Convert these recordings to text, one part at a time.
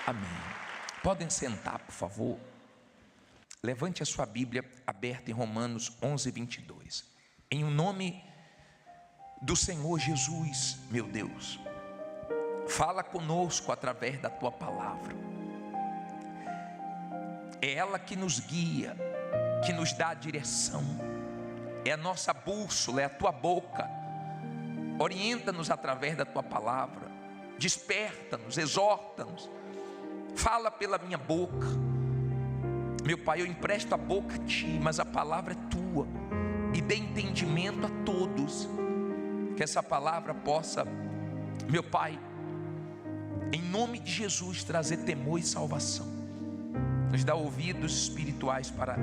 Amém. Podem sentar, por favor. Levante a sua Bíblia aberta em Romanos 11, 22. Em o nome do Senhor Jesus, meu Deus, fala conosco através da Tua palavra. É ela que nos guia, que nos dá a direção. É a nossa bússola, é a Tua boca. Orienta-nos através da Tua palavra. Desperta-nos, exorta-nos. Fala pela minha boca. Meu Pai, eu empresto a boca a Ti, mas a palavra é Tua. E dê entendimento a todos. Que essa palavra possa, meu Pai, em nome de Jesus, trazer temor e salvação. Nos dá ouvidos espirituais para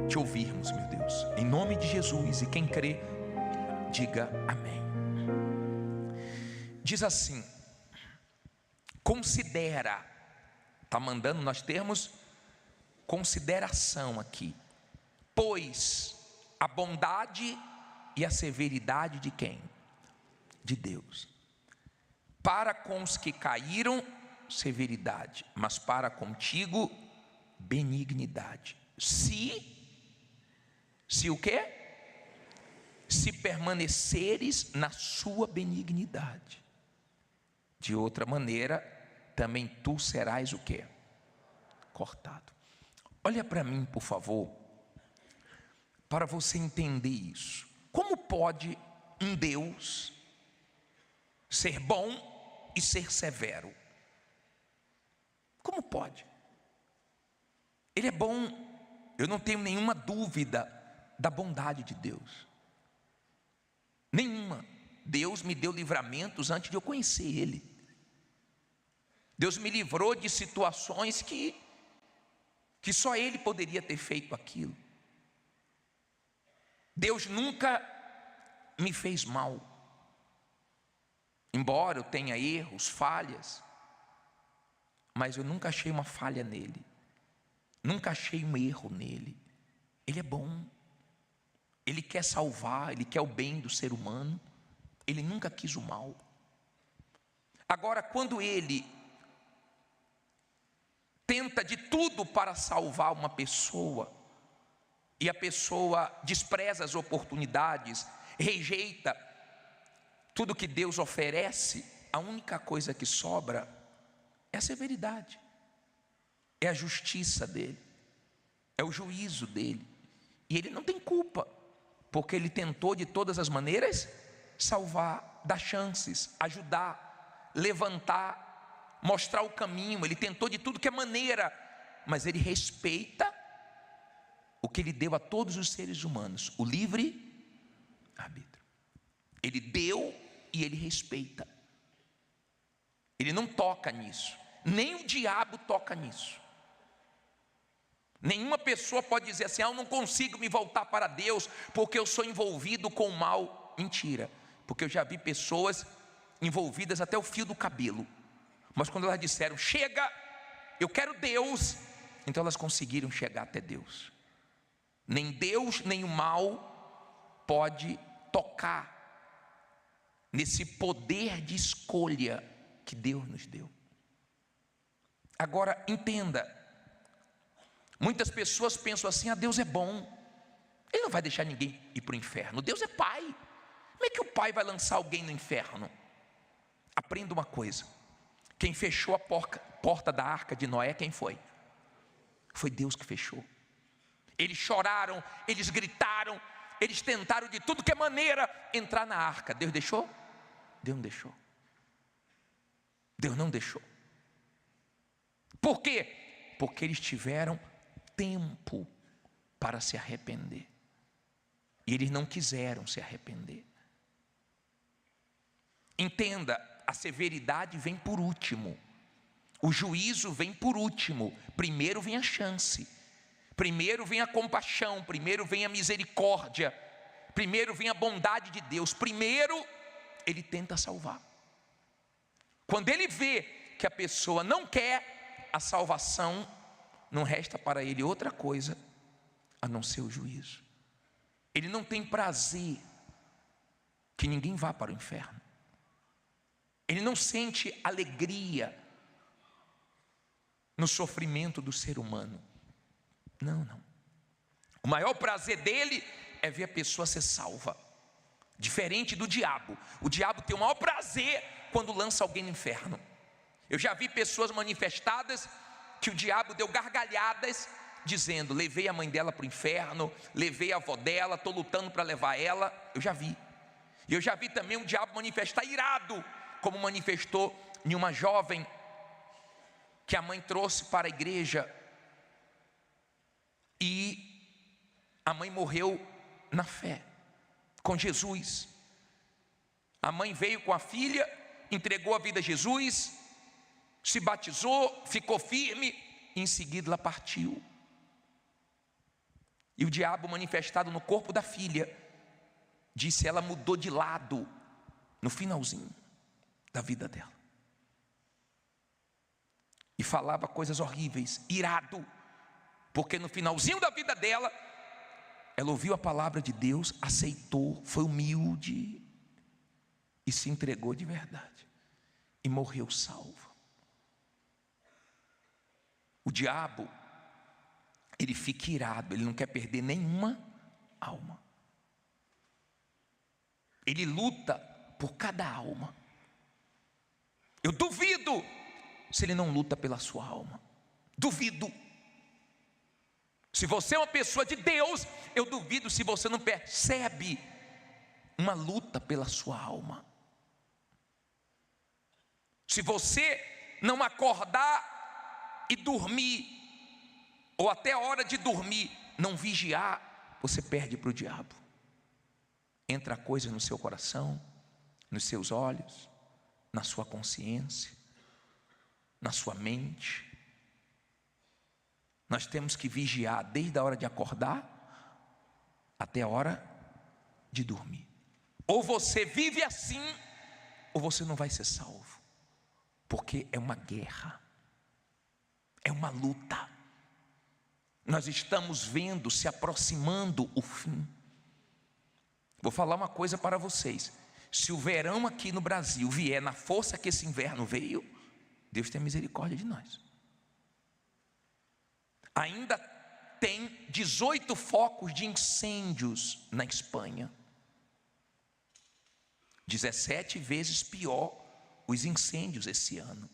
Te ouvirmos, meu Deus. Em nome de Jesus. E quem crê, diga amém. Diz assim: considera. Está mandando nós termos consideração aqui. Pois a bondade e a severidade de quem? De Deus. Para com os que caíram, severidade, mas para contigo, benignidade. Se o quê? Se permaneceres na sua benignidade. De outra maneira, também tu serás o quê? Cortado. Olha para mim, por favor, para você entender isso. Como pode um Deus ser bom e ser severo? Como pode? Ele é bom, eu não tenho nenhuma dúvida da bondade de Deus. Nenhuma. Deus me deu livramentos antes de eu conhecer Ele. Deus me livrou de situações que só Ele poderia ter feito aquilo. Deus nunca me fez mal. Embora eu tenha erros, falhas, mas eu nunca achei uma falha nele. Nunca achei um erro nele. Ele é bom. Ele quer salvar, Ele quer o bem do ser humano. Ele nunca quis o mal. Agora, quando Ele tenta de tudo para salvar uma pessoa, e a pessoa despreza as oportunidades, rejeita tudo que Deus oferece, a única coisa que sobra é a severidade, é a justiça dele, é o juízo dele. E ele não tem culpa, porque ele tentou de todas as maneiras salvar, dar chances, ajudar, levantar, mostrar o caminho. Ele tentou de tudo que é maneira, mas ele respeita o que Ele deu a todos os seres humanos, o livre arbítrio. Ele deu e Ele respeita. Ele não toca nisso. Nem o diabo toca nisso. Nenhuma pessoa pode dizer assim: eu não consigo me voltar para Deus porque eu sou envolvido com o mal. Mentira. Porque eu já vi pessoas envolvidas até o fio do cabelo, mas quando elas disseram: chega, eu quero Deus, então elas conseguiram chegar até Deus. Nem Deus, nem o mal pode tocar nesse poder de escolha que Deus nos deu. Agora entenda, muitas pessoas pensam assim: Deus é bom, Ele não vai deixar ninguém ir para o inferno. Deus é Pai, como é que o Pai vai lançar alguém no inferno? Aprenda uma coisa: quem fechou a porta da arca de Noé, quem foi? Foi Deus que fechou. Eles choraram, eles gritaram, eles tentaram de tudo que é maneira entrar na arca. Deus deixou? Deus não deixou. Deus não deixou. Por quê? Porque eles tiveram tempo para se arrepender, e eles não quiseram se arrepender. Entenda, a severidade vem por último, o juízo vem por último. Primeiro vem a chance, primeiro vem a compaixão, primeiro vem a misericórdia, primeiro vem a bondade de Deus. Primeiro Ele tenta salvar. Quando Ele vê que a pessoa não quer a salvação, não resta para Ele outra coisa a não ser o juízo. Ele não tem prazer que ninguém vá para o inferno. Ele não sente alegria no sofrimento do ser humano. Não, não. O maior prazer dele é ver a pessoa ser salva. Diferente do diabo. O diabo tem o maior prazer quando lança alguém no inferno. Eu já vi pessoas manifestadas que o diabo deu gargalhadas, dizendo: levei a mãe dela para o inferno, levei a avó dela, estou lutando para levar ela. Eu já vi. E eu já vi também o diabo manifestar irado, como manifestou em uma jovem que a mãe trouxe para a igreja, e a mãe morreu na fé, com Jesus. A mãe veio com a filha, entregou a vida a Jesus, se batizou, ficou firme, e em seguida ela partiu. E o diabo, manifestado no corpo da filha, disse: ela mudou de lado no finalzinho da vida dela, e falava coisas horríveis, irado, porque no finalzinho da vida dela, ela ouviu a palavra de Deus, aceitou, foi humilde e se entregou de verdade, e morreu salva. O diabo, ele fica irado, ele não quer perder nenhuma alma. Ele luta por cada alma. Eu duvido se ele não luta pela sua alma. Duvido. Se você é uma pessoa de Deus, eu duvido se você não percebe uma luta pela sua alma. Se você não acordar e dormir, ou até a hora de dormir não vigiar, você perde para o diabo. Entra coisa no seu coração, nos seus olhos, na sua consciência, na sua mente. Nós temos que vigiar desde a hora de acordar até a hora de dormir. Ou você vive assim, ou você não vai ser salvo, porque é uma guerra, é uma luta. Nós estamos vendo se aproximando o fim. Vou falar uma coisa para vocês: se o verão aqui no Brasil vier na força que esse inverno veio, Deus tem misericórdia de nós. Ainda tem 18 focos de incêndios na Espanha. 17 vezes pior os incêndios esse ano.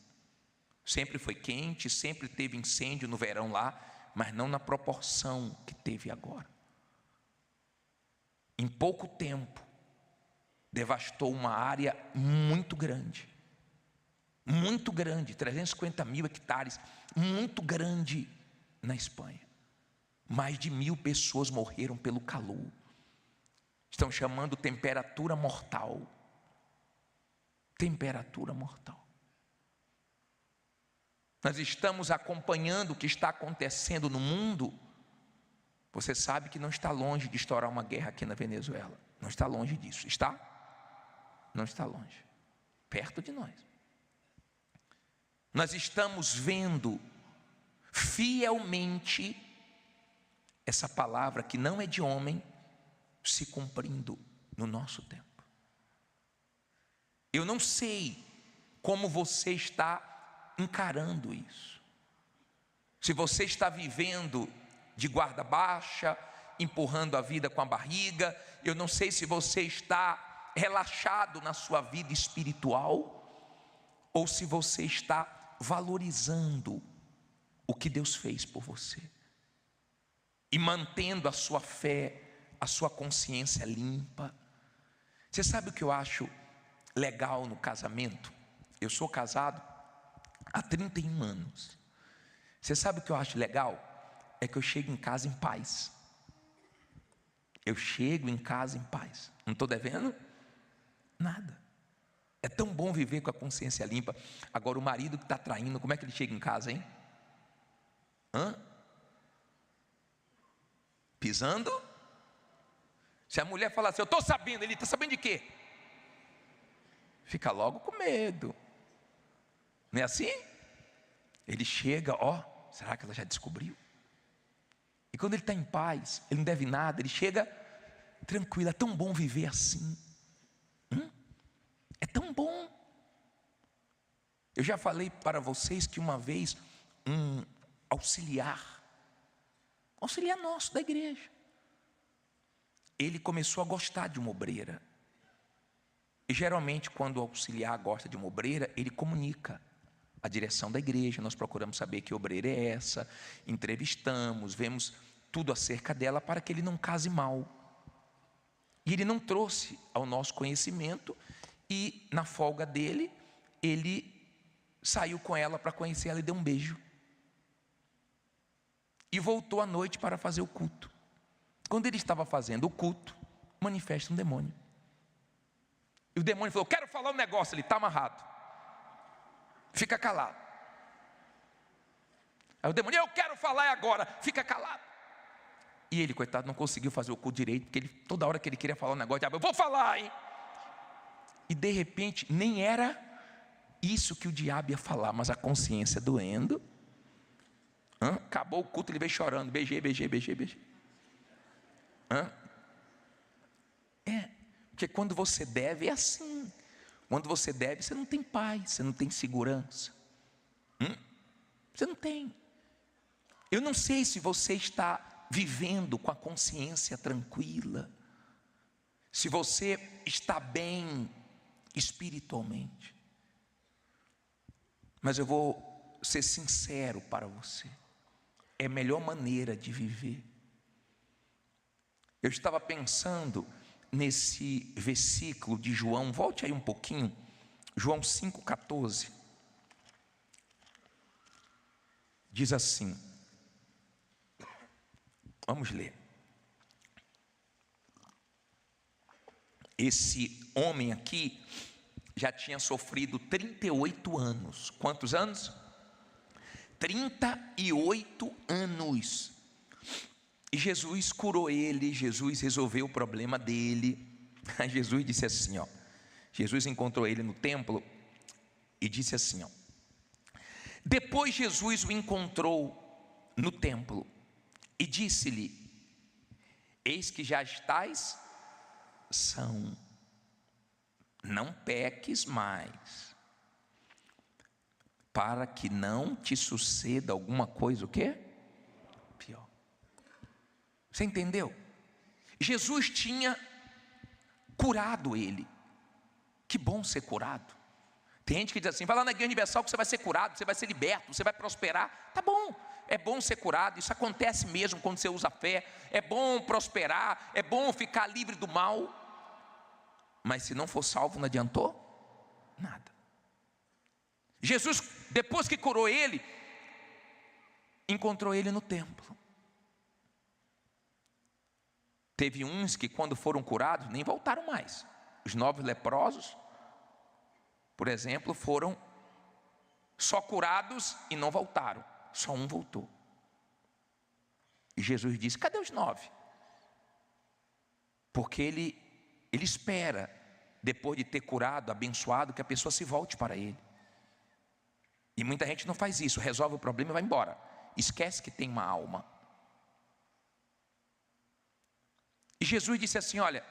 Sempre foi quente, sempre teve incêndio no verão lá, mas não na proporção que teve agora. Em pouco tempo, devastou uma área muito grande, 350 mil hectares, muito grande na Espanha. Mais de 1000 pessoas morreram pelo calor. Estão chamando temperatura mortal. Temperatura mortal. Nós estamos acompanhando o que está acontecendo no mundo. Você sabe que não está longe de estourar uma guerra aqui na Venezuela. Não está longe disso, está? Não está longe. Perto de nós. Nós estamos vendo fielmente essa palavra que não é de homem se cumprindo no nosso tempo. Eu não sei como você está encarando isso. Se você está vivendo de guarda baixa, empurrando a vida com a barriga, eu não sei se você está relaxado na sua vida espiritual, ou se você está valorizando o que Deus fez por você, e mantendo a sua fé, a sua consciência limpa. Você sabe o que eu acho legal no casamento? Eu sou casado há 31 anos. Você sabe o que eu acho legal? É que eu chego em casa em paz. Eu chego em casa em paz. Não estou devendo nada. É tão bom viver com a consciência limpa. Agora o marido que está traindo, como é que ele chega em casa, hein? Pisando? Se a mulher falar assim: eu estou sabendo, ele está sabendo de quê? Fica logo com medo. Não é assim? Ele chega, será que ela já descobriu? E quando ele está em paz, ele não deve nada, ele chega tranquilo. É tão bom viver assim. É tão bom. Eu já falei para vocês que uma vez um auxiliar nosso da igreja. Ele começou a gostar de uma obreira. E geralmente quando o auxiliar gosta de uma obreira, ele comunica a direção da igreja. Nós procuramos saber que obreira é essa, entrevistamos, vemos tudo acerca dela para que ele não case mal. E ele não trouxe ao nosso conhecimento, e na folga dele, ele saiu com ela para conhecer ela e deu um beijo. E voltou à noite para fazer o culto. Quando ele estava fazendo o culto, manifesta um demônio. E o demônio falou: quero falar um negócio. Ele está amarrado, fica calado. Aí o demônio: eu quero falar agora, fica calado. E ele, coitado, não conseguiu fazer o culto direito, porque toda hora que ele queria falar um negócio, eu vou falar, hein? E de repente, nem era isso que o diabo ia falar, mas a consciência doendo. Acabou o culto, ele veio chorando: beijei. Porque quando você deve é assim. Quando você deve, você não tem paz, você não tem segurança. Você não tem. Eu não sei se você está vivendo com a consciência tranquila, se você está bem espiritualmente. Mas eu vou ser sincero para você: é a melhor maneira de viver. Eu estava pensando nesse versículo de João, volte aí um pouquinho, João 5,14. Diz assim, vamos ler. Esse homem aqui já tinha sofrido 38 anos. Quantos anos? 38 anos. E Jesus curou ele, Jesus resolveu o problema dele. Aí Jesus disse assim, Jesus encontrou ele no templo e disse assim, depois Jesus o encontrou no templo e disse-lhe: eis que já estás são, não peques mais, para que não te suceda alguma coisa, o quê? Pior. Você entendeu? Jesus tinha curado ele. Que bom ser curado. Tem gente que diz assim: vai lá na Igreja Universal que você vai ser curado, você vai ser liberto, você vai prosperar. Tá bom, é bom ser curado, isso acontece mesmo quando você usa a fé. É bom prosperar, é bom ficar livre do mal. Mas se não for salvo, não adiantou nada. Jesus, depois que curou ele, encontrou ele no templo. Teve uns que quando foram curados nem voltaram mais. Os 9 leprosos, por exemplo, foram só curados e não voltaram. Só um voltou. E Jesus disse: cadê os 9? Porque ele espera, depois de ter curado, abençoado, que a pessoa se volte para ele. E muita gente não faz isso, resolve o problema e vai embora. Esquece que tem uma alma. E Jesus disse assim: olha,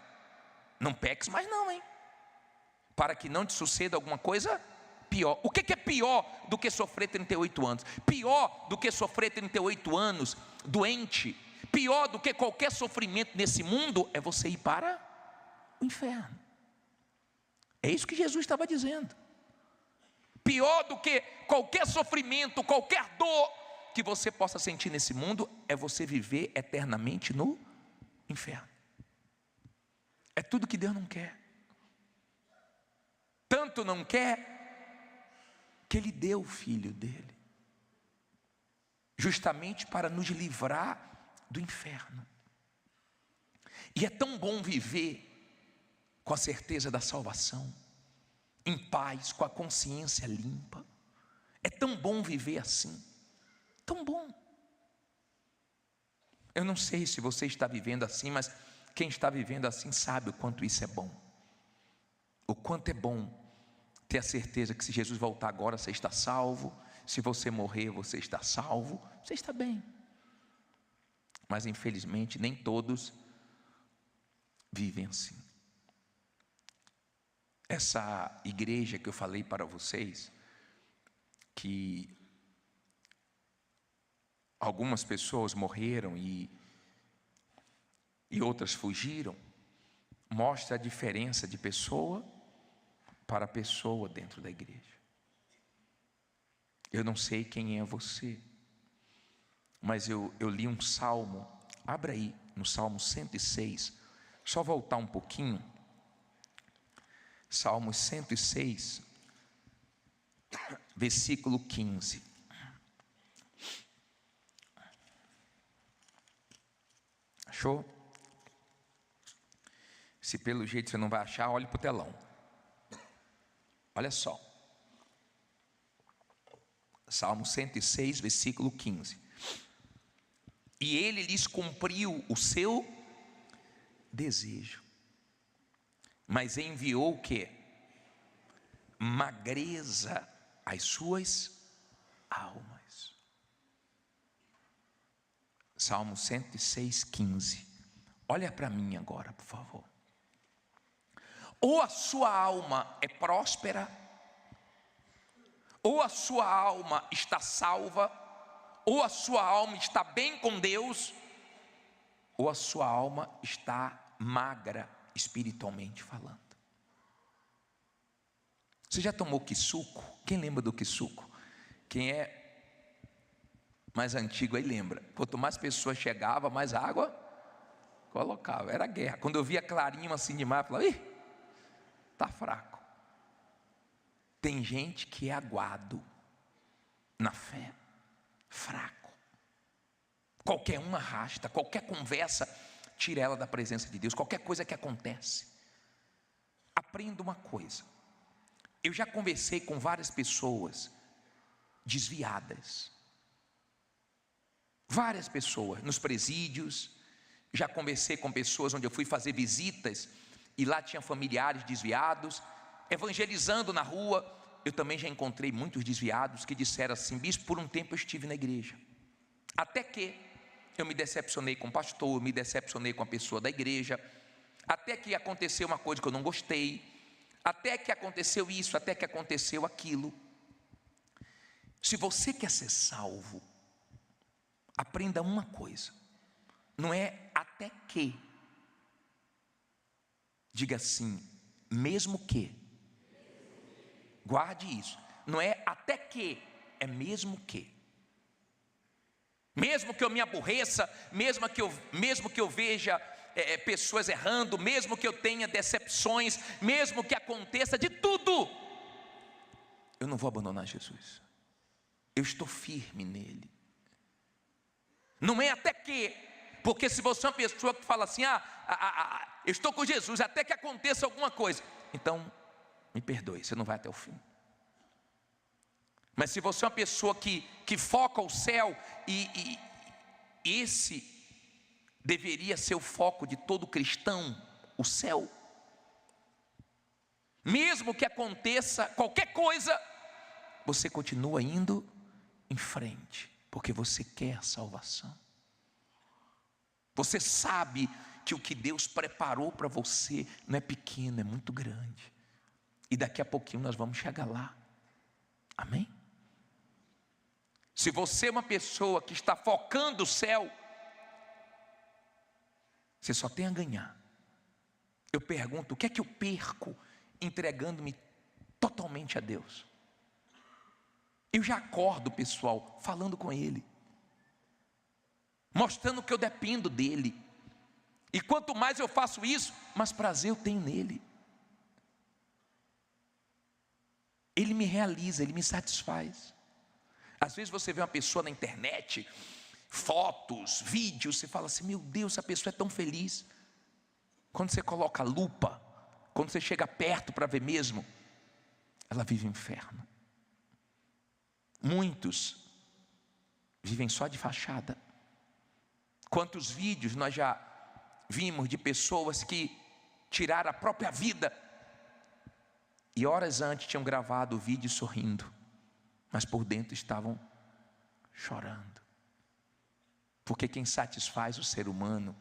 não peques mais não, hein? Para que não te suceda alguma coisa pior. O que é pior do que sofrer 38 anos? Pior do que sofrer 38 anos doente, pior do que qualquer sofrimento nesse mundo, é você ir para o inferno. É isso que Jesus estava dizendo. Pior do que qualquer sofrimento, qualquer dor que você possa sentir nesse mundo, é você viver eternamente no inferno. É tudo que Deus não quer. Tanto não quer que Ele deu o Filho dele, justamente para nos livrar do inferno. E é tão bom viver com a certeza da salvação, em paz, com a consciência limpa. É tão bom viver assim, tão bom. Eu não sei se você está vivendo assim, mas quem está vivendo assim sabe o quanto isso é bom. O quanto é bom ter a certeza que se Jesus voltar agora, você está salvo. Se você morrer, você está salvo. Você está bem. Mas infelizmente nem todos vivem assim. Essa igreja que eu falei para vocês, que algumas pessoas morreram e outras fugiram, mostra a diferença de pessoa para pessoa dentro da igreja. Eu não sei quem é você, mas eu li um salmo. Abra aí no Salmo 106, só voltar um pouquinho. Salmo 106, versículo 15. Achou? Se pelo jeito você não vai achar, olhe para o telão. Olha só. Salmo 106, versículo 15. E ele lhes cumpriu o seu desejo, mas enviou o quê? Magreza às suas almas. Salmo 106, 15. Olha para mim agora, por favor. Ou a sua alma é próspera, ou a sua alma está salva, ou a sua alma está bem com Deus, ou a sua alma está magra espiritualmente falando. Você já tomou quissuco? Quem lembra do quissuco? Quem é mais antigo aí lembra. Quanto mais pessoas chegavam, mais água colocava. Era guerra. Quando eu via clarinho assim demais, eu falava: ih, está fraco. Tem gente que é aguado na fé, fraco. Qualquer um arrasta, qualquer conversa tira ela da presença de Deus, qualquer coisa que acontece. Aprenda uma coisa. Eu já conversei com várias pessoas desviadas. Várias pessoas nos presídios. Já conversei com pessoas onde eu fui fazer visitas e lá tinha familiares desviados. Evangelizando na rua, eu também já encontrei muitos desviados que disseram assim: bispo, por um tempo eu estive na igreja, até que eu me decepcionei com o pastor, eu me decepcionei com a pessoa da igreja, até que aconteceu uma coisa que eu não gostei, até que aconteceu isso, até que aconteceu aquilo. Se você quer ser salvo, aprenda uma coisa: não é até que, diga assim, mesmo que. Guarde isso. Não é até que, é mesmo que. Mesmo que eu me aborreça, mesmo que eu veja pessoas errando, mesmo que eu tenha decepções, mesmo que aconteça de tudo, eu não vou abandonar Jesus. Eu estou firme nele. Não é até que, porque se você é uma pessoa que fala assim: eu estou com Jesus até que aconteça alguma coisa, então me perdoe, você não vai até o fim. Mas se você é uma pessoa que foca o céu, e esse deveria ser o foco de todo cristão, o céu. Mesmo que aconteça qualquer coisa, você continua indo em frente, porque você quer salvação. Você sabe que o que Deus preparou para você não é pequeno, é muito grande. E daqui a pouquinho nós vamos chegar lá. Amém? Se você é uma pessoa que está focando o céu, você só tem a ganhar. Eu pergunto: o que é que eu perco entregando-me totalmente a Deus? Eu já acordo, pessoal, falando com Ele, mostrando que eu dependo dEle. E quanto mais eu faço isso, mais prazer eu tenho nele. Ele me realiza, Ele me satisfaz. Às vezes você vê uma pessoa na internet, fotos, vídeos, você fala assim: meu Deus, essa pessoa é tão feliz. Quando você coloca a lupa, quando você chega perto para ver mesmo, ela vive o inferno. Muitos vivem só de fachada. Quantos vídeos nós já vimos de pessoas que tiraram a própria vida e horas antes tinham gravado o vídeo sorrindo, mas por dentro estavam chorando. Porque quem satisfaz o ser humano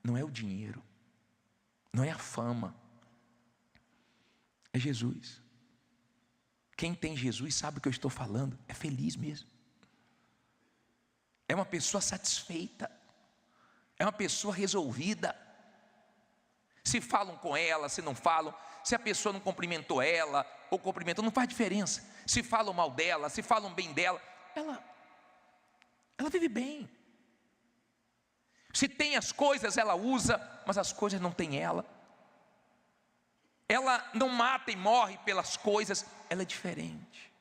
não é o dinheiro, não é a fama, é Jesus. Quem tem Jesus sabe o que eu estou falando, é feliz mesmo. é uma pessoa satisfeita, é uma pessoa resolvida. Se falam com ela, se não falam, se a pessoa não cumprimentou ela ou cumprimentou, não faz diferença. Se falam mal dela, se falam bem dela, ela vive bem. Se tem as coisas, ela usa, mas as coisas não tem ela. Ela não mata e morre pelas coisas, ela é diferente.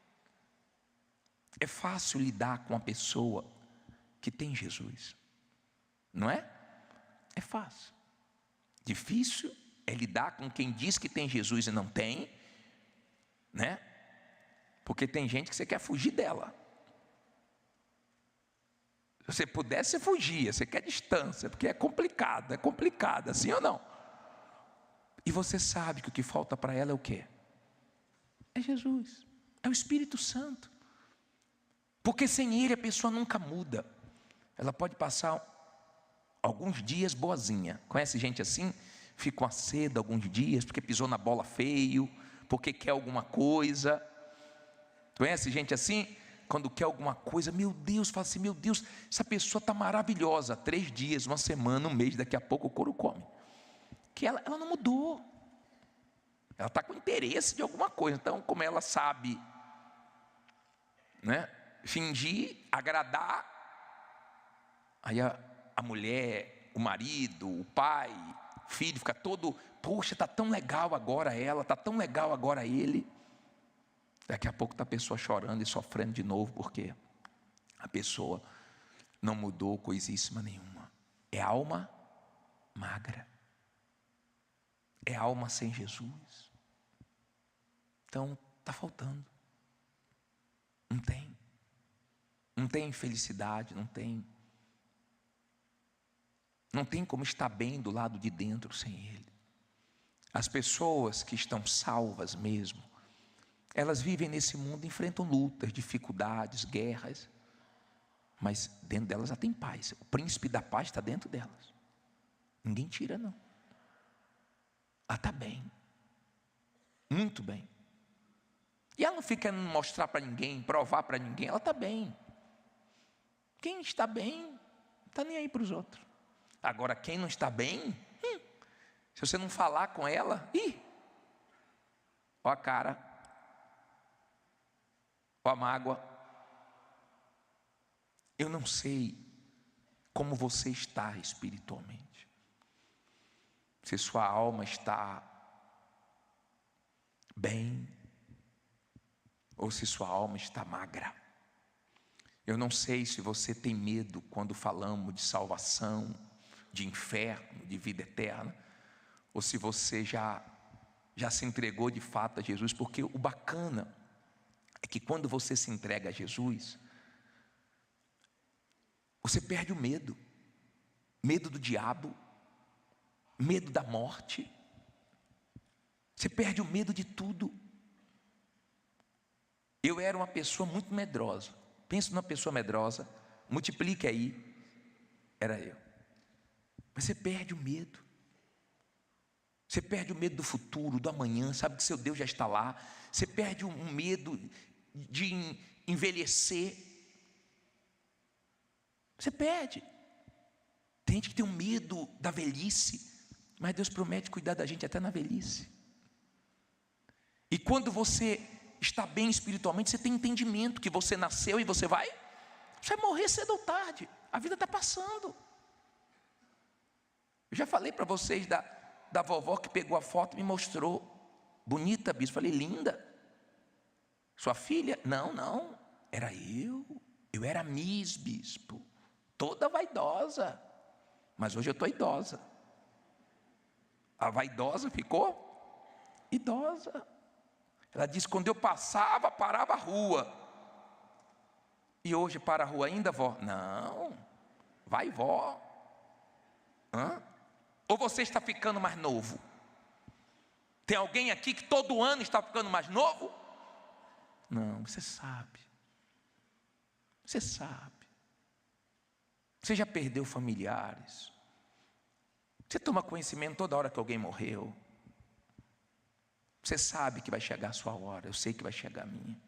É fácil lidar com uma pessoa que tem Jesus, não é? É fácil. Difícil é lidar com quem diz que tem Jesus e não tem, né? Porque tem gente que você quer fugir dela. Se você pudesse, você fugia, você quer distância, porque é complicado, assim ou não? E você sabe que o que falta para ela é o quê? É Jesus, é o Espírito Santo. Porque sem Ele a pessoa nunca muda. Ela pode passar alguns dias boazinha. Conhece gente assim? Fica com a seda alguns dias, porque pisou na bola feio, porque quer alguma coisa. Conhece gente assim? Quando quer alguma coisa, meu Deus, fala assim, meu Deus, essa pessoa está maravilhosa. 3 dias, uma semana, um mês, daqui a pouco o couro come. Que ela não mudou. Ela está com interesse de alguma coisa. Então, como ela sabe, né, fingir, agradar, aí a mulher, o marido, o pai, o filho fica todo, poxa, está tão legal agora ela, está tão legal agora ele. Daqui a pouco está a pessoa chorando e sofrendo de novo, porque a pessoa não mudou coisíssima nenhuma. É alma magra. É alma sem Jesus. Então, está faltando. Não tem felicidade, não tem como estar bem do lado de dentro sem Ele. As pessoas que estão salvas mesmo, elas vivem nesse mundo, enfrentam lutas, dificuldades, guerras, mas dentro delas já tem paz. O príncipe da paz está dentro delas. Ninguém tira, não. Ela está bem, muito bem. E ela não fica querendo mostrar para ninguém, provar para ninguém, ela está bem. Quem está bem, não está nem aí para os outros. Agora, quem não está bem, se você não falar com ela, ó a cara, ó a mágoa. Eu não sei como você está espiritualmente. Se sua alma está bem, ou se sua alma está magra. Eu não sei se você tem medo quando falamos de salvação, de inferno, de vida eterna, ou se você já se entregou de fato a Jesus, porque o bacana é que quando você se entrega a Jesus, você perde o medo do diabo, medo da morte, você perde o medo de tudo. Eu era uma pessoa muito medrosa. Pensa numa pessoa medrosa, multiplique aí, era eu. Mas você perde o medo. Você perde o medo do futuro, do amanhã, sabe que seu Deus já está lá. Você perde um medo de envelhecer. Você perde. Tem gente que tem um medo da velhice, mas Deus promete cuidar da gente até na velhice. E quando você está bem espiritualmente, você tem entendimento que você nasceu e você vai morrer cedo ou tarde. A vida está passando. Eu já falei para vocês da vovó que pegou a foto e me mostrou. Bonita, bispo. Falei, linda. Sua filha? Não. Era eu. Eu era Miss, bispo. Toda vaidosa. Mas hoje eu estou idosa. A vaidosa ficou idosa. Ela disse, quando eu passava, parava a rua. E hoje para a rua ainda, vó? Não. Vai, vó. Ou você está ficando mais novo? Tem alguém aqui que todo ano está ficando mais novo? Não, você sabe. Você sabe. Você já perdeu familiares. Você toma conhecimento toda hora que alguém morreu. Você sabe que vai chegar a sua hora. Eu sei que vai chegar a minha.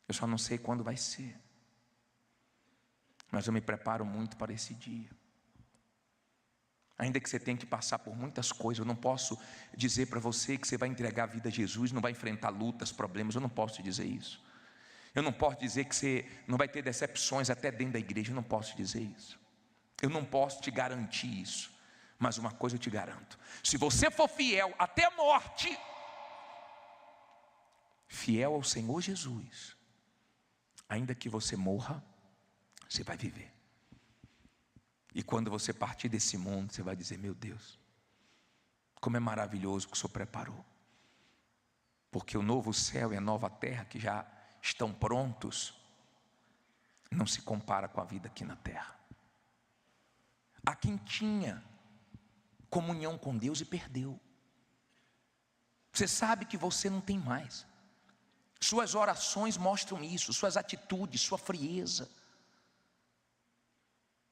Eu só não sei quando vai ser. Mas eu me preparo muito para esse dia. Ainda que você tenha que passar por muitas coisas, eu não posso dizer para você que você vai entregar a vida a Jesus, não vai enfrentar lutas, problemas, eu não posso te dizer isso. Eu não posso dizer que você não vai ter decepções até dentro da igreja, eu não posso te dizer isso. Eu não posso te garantir isso. Mas uma coisa eu te garanto: se você for fiel até a morte, fiel ao Senhor Jesus, ainda que você morra, você vai viver. E quando você partir desse mundo, você vai dizer: meu Deus, como é maravilhoso o que o Senhor preparou. Porque o novo céu e a nova terra que já estão prontos, não se compara com a vida aqui na terra. Há quem tinha comunhão com Deus e perdeu. Você sabe que você não tem mais. Suas orações mostram isso, suas atitudes, sua frieza.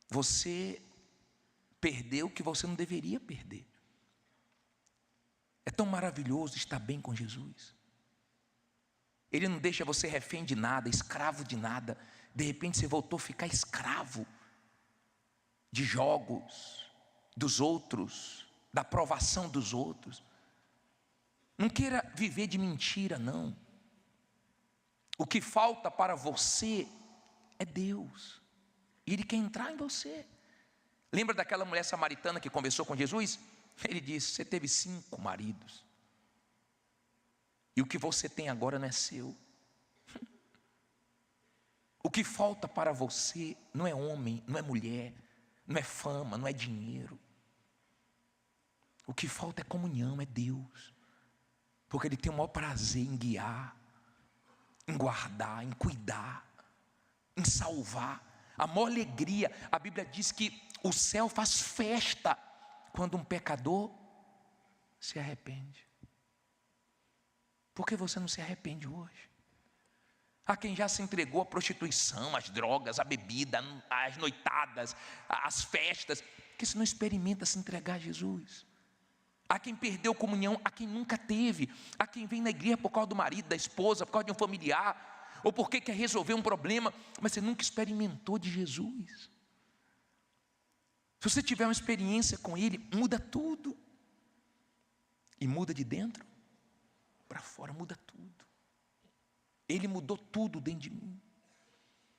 Você perdeu o que você não deveria perder. É tão maravilhoso estar bem com Jesus. Ele não deixa você refém de nada, escravo de nada. De repente você voltou a ficar escravo de jogos dos outros, da aprovação dos outros. Não queira viver de mentira, não. O que falta para você é Deus. E Ele quer entrar em você. Lembra daquela mulher samaritana que conversou com Jesus? Ele disse: você teve 5 maridos, e o que você tem agora não é seu. O que falta para você não é homem, não é mulher, não é fama, não é dinheiro. O que falta é comunhão, é Deus. Porque Ele tem o maior prazer em guiar, em guardar, em cuidar, em salvar. A maior alegria, a Bíblia diz que o céu faz festa quando um pecador se arrepende. Por que você não se arrepende hoje? Há quem já se entregou à prostituição, às drogas, à bebida, às noitadas, às festas, que se não experimenta se entregar a Jesus. Há quem perdeu comunhão, há quem nunca teve, há quem vem na igreja por causa do marido, da esposa, por causa de um familiar, ou porque quer resolver um problema, mas você nunca experimentou de Jesus. Se você tiver uma experiência com Ele, muda tudo. E muda de dentro para fora, muda tudo. Ele mudou tudo dentro de mim.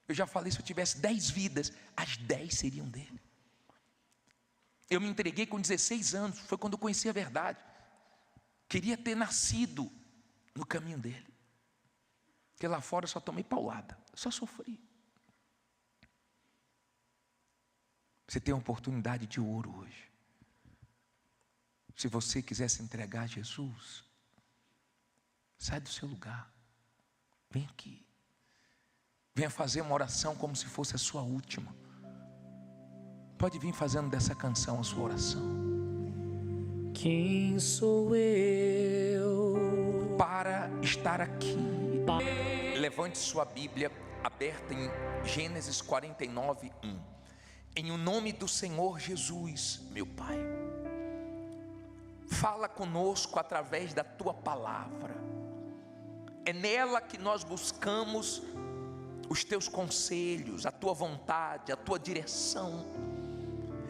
Eu já falei, se eu tivesse 10 vidas, as 10 seriam dele. Eu me entreguei com 16 anos, foi quando eu conheci a verdade. Queria ter nascido no caminho dele. Porque lá fora eu só tomei paulada, só sofri. Você tem uma oportunidade de ouro hoje. Se você quiser se entregar a Jesus, sai do seu lugar, vem aqui. Venha fazer uma oração como se fosse a sua última. Pode vir fazendo dessa canção a sua oração. Quem sou eu para estar aqui? Levante sua Bíblia aberta em Gênesis 49, 1. Em o nome do Senhor Jesus, meu Pai, fala conosco através da Tua palavra. É nela que nós buscamos os Teus conselhos, a Tua vontade, a Tua direção.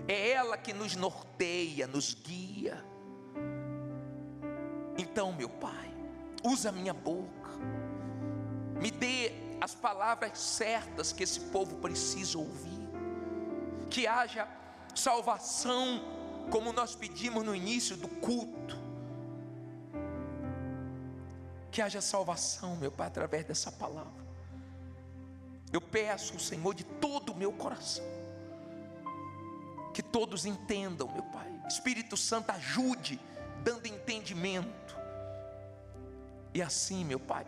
É ela que nos norteia, nos guia. Então, meu Pai, usa a minha boca, me dê as palavras certas que esse povo precisa ouvir. Que haja salvação, como nós pedimos no início do culto. Que haja salvação, meu Pai, através dessa palavra. Eu peço ao Senhor de todo o meu coração, que todos entendam, meu Pai. Espírito Santo, ajude, dando entendimento. E assim, meu Pai,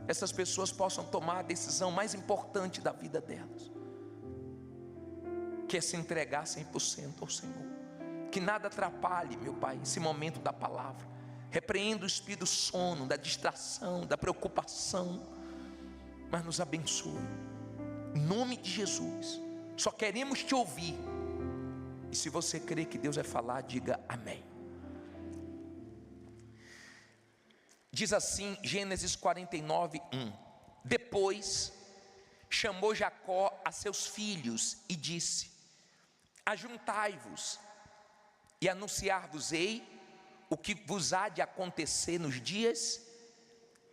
essas pessoas possam tomar a decisão mais importante da vida delas, que é se entregar 100% ao Senhor. Que nada atrapalhe, meu Pai, esse momento da palavra. Repreenda o espírito do sono, da distração, da preocupação, mas nos abençoe. Em nome de Jesus, só queremos te ouvir. E se você crê que Deus vai falar, diga amém. Diz assim Gênesis 49, 1. Depois chamou Jacó a seus filhos e disse: ajuntai-vos e anunciar-vos-ei o que vos há de acontecer nos dias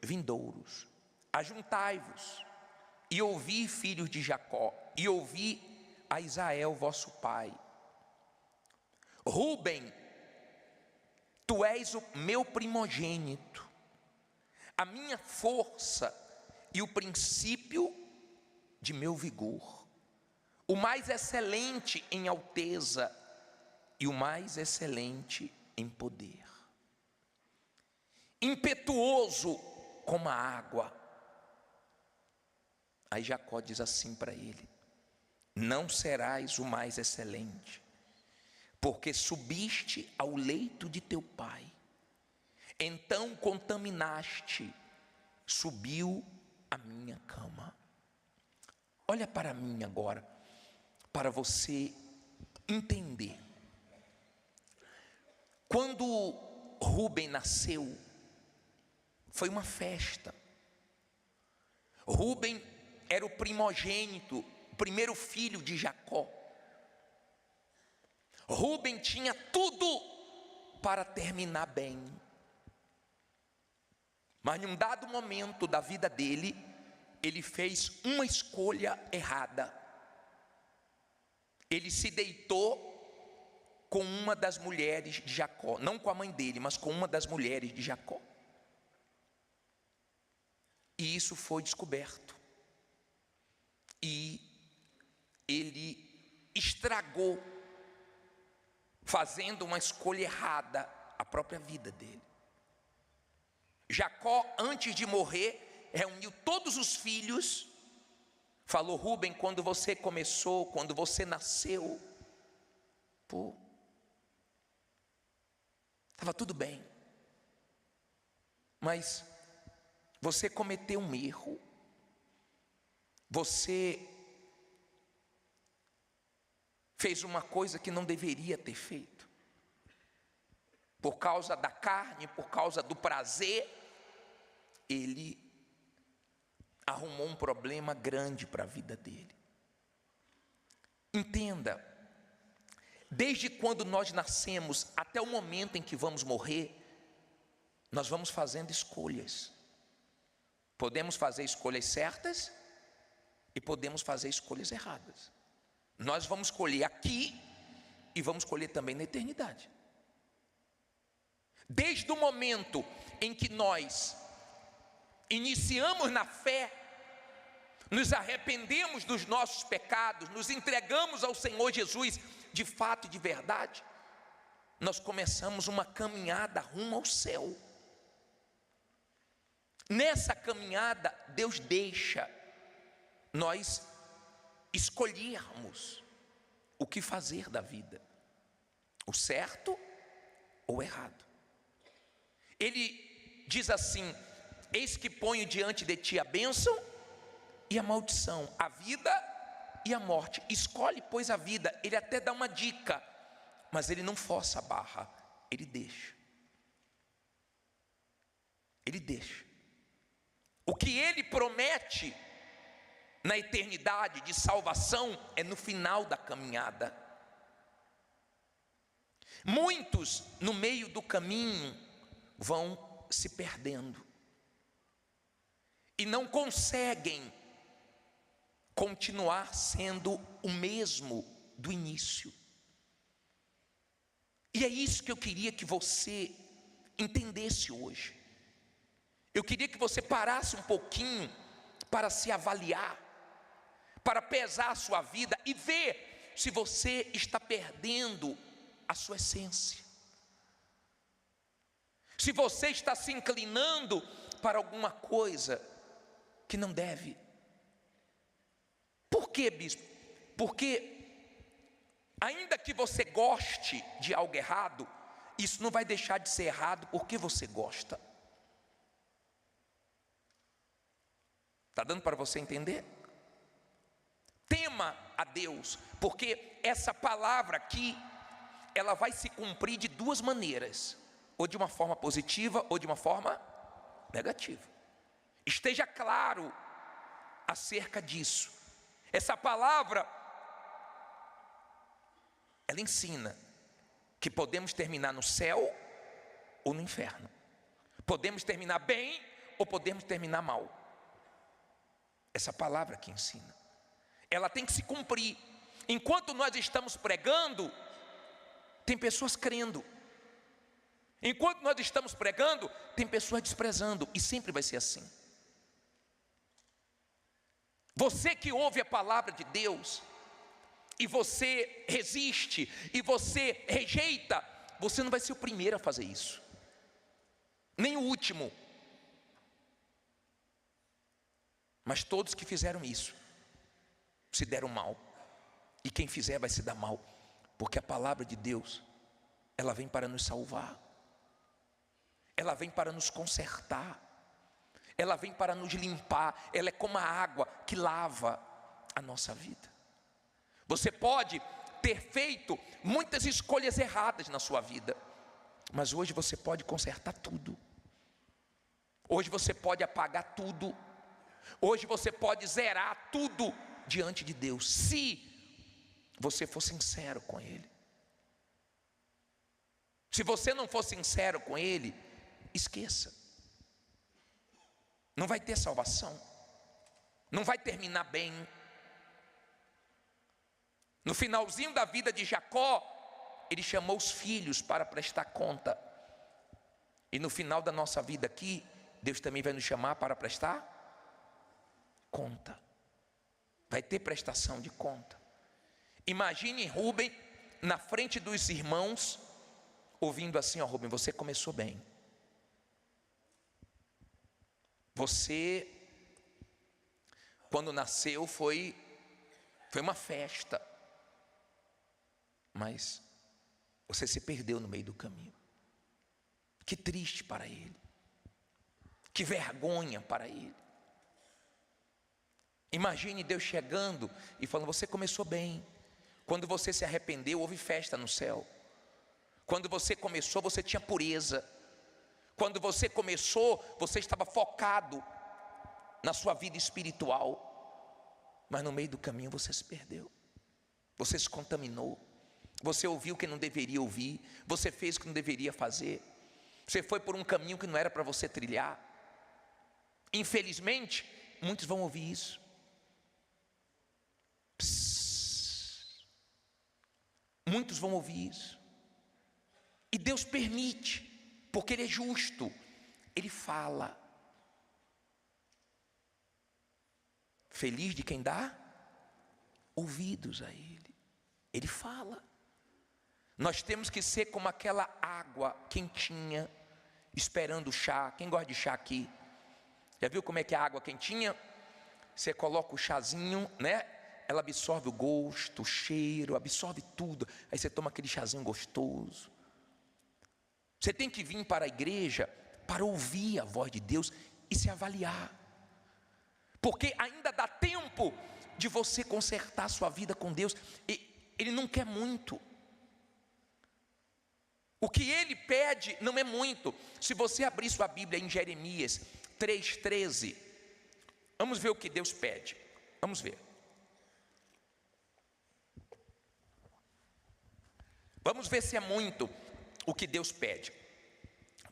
vindouros. Ajuntai-vos e ouvi, filhos de Jacó, e ouvi a Israel vosso pai. Rúben, tu és o meu primogênito, a minha força e o princípio de meu vigor, o mais excelente em alteza e o mais excelente em poder, impetuoso como a água. Aí Jacó diz assim para ele: não serás o mais excelente, porque subiste ao leito de teu pai, então contaminaste, subiu a minha cama. Olha para mim agora, para você entender. Quando Rúben nasceu, foi uma festa. Rúben era o primogênito, o primeiro filho de Jacó. Rúben tinha tudo para terminar bem, mas num dado momento da vida dele, ele fez uma escolha errada. Ele se deitou com uma das mulheres de Jacó, não com a mãe dele, mas com uma das mulheres de Jacó. E isso foi descoberto. E ele estragou, fazendo uma escolha errada, a própria vida dele. Jacó, antes de morrer, reuniu todos os filhos, falou: Rúben, quando você começou, quando você nasceu, estava tudo bem, mas você cometeu um erro, você fez uma coisa que não deveria ter feito, por causa da carne, por causa do prazer. Ele arrumou um problema grande para a vida dele. Entenda, desde quando nós nascemos até o momento em que vamos morrer, nós vamos fazendo escolhas. Podemos fazer escolhas certas e podemos fazer escolhas erradas. Nós vamos escolher aqui e vamos escolher também na eternidade. Desde o momento em que nós iniciamos na fé, nos arrependemos dos nossos pecados, nos entregamos ao Senhor Jesus de fato e de verdade, nós começamos uma caminhada rumo ao céu. Nessa caminhada, Deus deixa nós escolhermos o que fazer da vida, o certo ou o errado. Ele diz assim: eis que ponho diante de ti a bênção e a maldição, a vida e a morte. Escolhe, pois, a vida. Ele até dá uma dica, mas ele não força a barra, ele deixa. Ele deixa. O que ele promete na eternidade de salvação é no final da caminhada. Muitos no meio do caminho vão se perdendo e não conseguem continuar sendo o mesmo do início. E é isso que eu queria que você entendesse hoje. Eu queria que você parasse um pouquinho para se avaliar, para pesar a sua vida e ver se você está perdendo a sua essência, se você está se inclinando para alguma coisa que não deve. Por quê, bispo? Porque ainda que você goste de algo errado, isso não vai deixar de ser errado porque você gosta. Está dando para você entender? Tema a Deus, porque essa palavra aqui, ela vai se cumprir de duas maneiras, ou de uma forma positiva ou de uma forma negativa. Esteja claro acerca disso. Essa palavra, ela ensina que podemos terminar no céu ou no inferno. Podemos terminar bem ou podemos terminar mal. Essa palavra que ensina, ela tem que se cumprir. Enquanto nós estamos pregando, tem pessoas crendo. Enquanto nós estamos pregando, tem pessoas desprezando, e sempre vai ser assim. Você que ouve a palavra de Deus, e você resiste, e você rejeita, você não vai ser o primeiro a fazer isso, nem o último. Mas todos que fizeram isso, se deram mal. E quem fizer vai se dar mal, porque a palavra de Deus, ela vem para nos salvar, ela vem para nos consertar, ela vem para nos limpar. Ela é como a água que lava a nossa vida. Você pode ter feito muitas escolhas erradas na sua vida, mas hoje você pode consertar tudo. Hoje você pode apagar tudo. Hoje você pode zerar tudo diante de Deus, se você for sincero com Ele. Se você não for sincero com Ele, esqueça. Não vai ter salvação, não vai terminar bem. No finalzinho da vida de Jacó, ele chamou os filhos para prestar conta. E no final da nossa vida aqui, Deus também vai nos chamar para prestar conta. Vai ter prestação de conta. Imagine Rubem na frente dos irmãos, ouvindo assim: ó, Rubem, você começou bem. Você, quando nasceu, foi uma festa. Mas você se perdeu no meio do caminho. Que triste para ele. Que vergonha para ele. Imagine Deus chegando e falando: você começou bem. Quando você se arrependeu, houve festa no céu. Quando você começou, você tinha pureza. Quando você começou, você estava focado na sua vida espiritual. Mas no meio do caminho você se perdeu. Você se contaminou. Você ouviu o que não deveria ouvir. Você fez o que não deveria fazer. Você foi por um caminho que não era para você trilhar. Infelizmente, muitos vão ouvir isso. Muitos vão ouvir isso. E Deus permite, porque Ele é justo. Ele fala. Feliz de quem dá ouvidos a Ele. Ele fala. Nós temos que ser como aquela água quentinha, esperando o chá. Quem gosta de chá aqui? Já viu como é que é a água quentinha? Você coloca o chazinho, né? Ela absorve o gosto, o cheiro, absorve tudo. Aí você toma aquele chazinho gostoso. Você tem que vir para a igreja para ouvir a voz de Deus e se avaliar. Porque ainda dá tempo de você consertar a sua vida com Deus. E Ele não quer muito. O que Ele pede não é muito. Se você abrir sua Bíblia em Jeremias 3,13, vamos ver o que Deus pede. Vamos ver. Vamos ver se é muito o que Deus pede.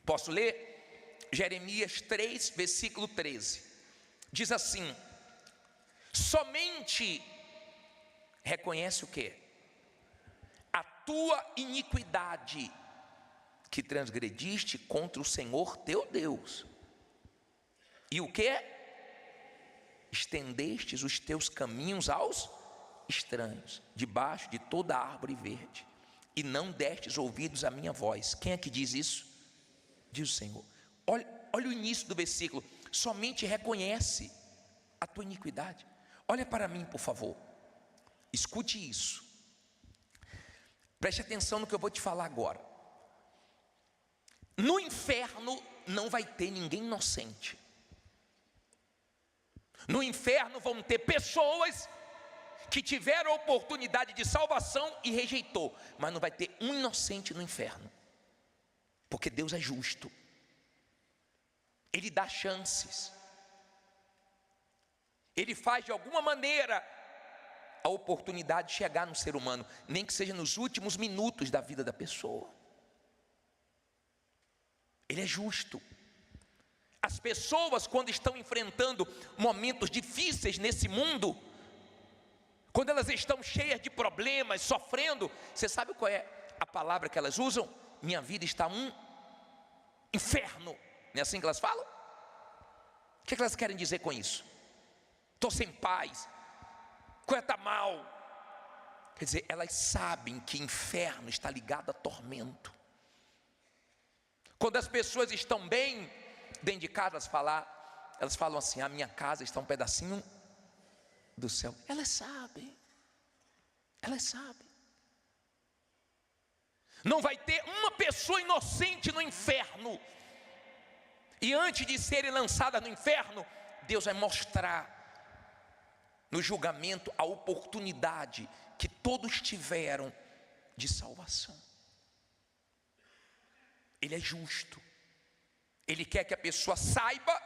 Posso ler? Jeremias 3, versículo 13. Diz assim: somente reconhece o quê? A tua iniquidade que transgrediste contra o Senhor teu Deus. E o quê? Estendestes os teus caminhos aos estranhos, debaixo de toda árvore verde, e não destes ouvidos à minha voz. Quem é que diz isso? Diz o Senhor. Olha o início do versículo. Somente reconhece a tua iniquidade. Olha para mim, por favor. Escute isso. Preste atenção no que eu vou te falar agora. No inferno não vai ter ninguém inocente. No inferno vão ter pessoas que tiveram a oportunidade de salvação e rejeitou, mas não vai ter um inocente no inferno, porque Deus é justo. Ele dá chances. Ele faz de alguma maneira a oportunidade de chegar no ser humano, nem que seja nos últimos minutos da vida da pessoa. Ele é justo. As pessoas, quando estão enfrentando momentos difíceis nesse mundo, quando elas estão cheias de problemas, sofrendo, você sabe qual é a palavra que elas usam? Minha vida está um inferno. Não é assim que elas falam? O que elas querem dizer com isso? Estou sem paz, coisa está mal. Quer dizer, elas sabem que inferno está ligado a tormento. Quando as pessoas estão bem dentro de casa, elas falam assim: a minha casa está um pedacinho do céu. Elas sabem. Não vai ter uma pessoa inocente no inferno. E antes de serem lançadas no inferno, Deus vai mostrar no julgamento a oportunidade que todos tiveram de salvação. Ele é justo. Ele quer que a pessoa saiba,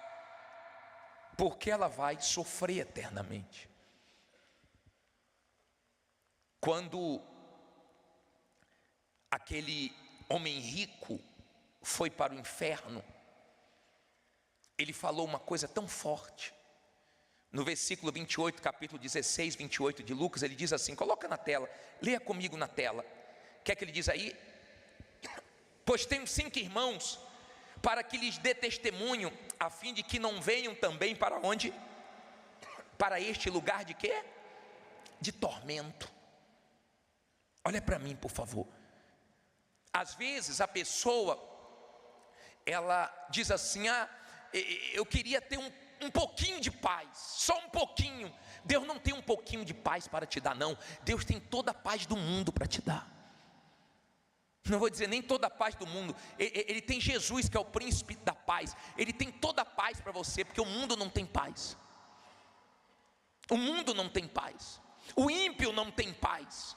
porque ela vai sofrer eternamente. Quando aquele homem rico foi para o inferno, ele falou uma coisa tão forte. No versículo 28, capítulo 16, 28 de Lucas, ele diz assim, coloca na tela, leia comigo na tela. O que é que ele diz aí? Pois tenho 5 irmãos, para que lhes dê testemunho, a fim de que não venham também para onde? Para este lugar de quê? De tormento. Olha para mim, por favor. Às vezes a pessoa, ela diz assim, eu queria ter um pouquinho de paz, só um pouquinho. Deus não tem um pouquinho de paz para te dar, não. Deus tem toda a paz do mundo para te dar. Não vou dizer nem toda a paz do mundo. Ele tem Jesus, que é o príncipe da paz. Ele tem toda a paz para você, porque o mundo não tem paz. O mundo não tem paz. O ímpio não tem paz.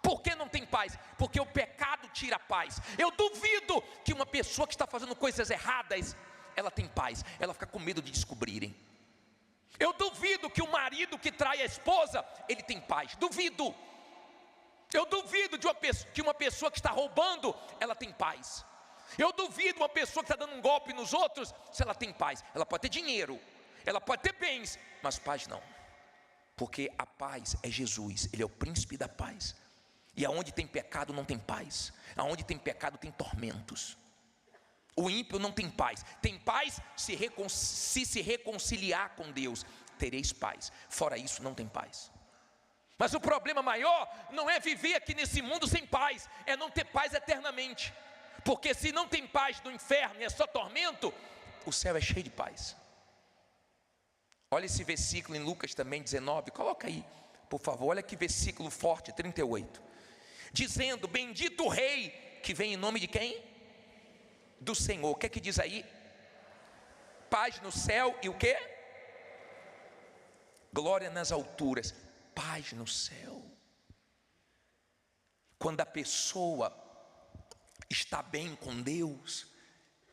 Por que não tem paz? Porque o pecado tira a paz. Eu duvido que uma pessoa que está fazendo coisas erradas, ela tem paz. Ela fica com medo de descobrirem. Eu duvido que o marido que trai a esposa, ele tem paz. Duvido. Eu duvido que uma pessoa que está roubando, ela tem paz. Eu duvido uma pessoa que está dando um golpe nos outros, se ela tem paz. Ela pode ter dinheiro, ela pode ter bens, mas paz não. Porque a paz é Jesus, Ele é o príncipe da paz. E aonde tem pecado não tem paz. Aonde tem pecado tem tormentos. O ímpio não tem paz. Tem paz se se reconciliar com Deus, tereis paz. Fora isso não tem paz. Mas o problema maior não é viver aqui nesse mundo sem paz, é não ter paz eternamente. Porque se não tem paz no inferno e é só tormento, o céu é cheio de paz. Olha esse versículo em Lucas também 19, coloca aí, por favor, olha que versículo forte, 38. Dizendo, bendito o rei, que vem em nome de quem? Do Senhor. O que é que diz aí? Paz no céu e o quê? Glória nas alturas. Paz no céu. Quando a pessoa está bem com Deus,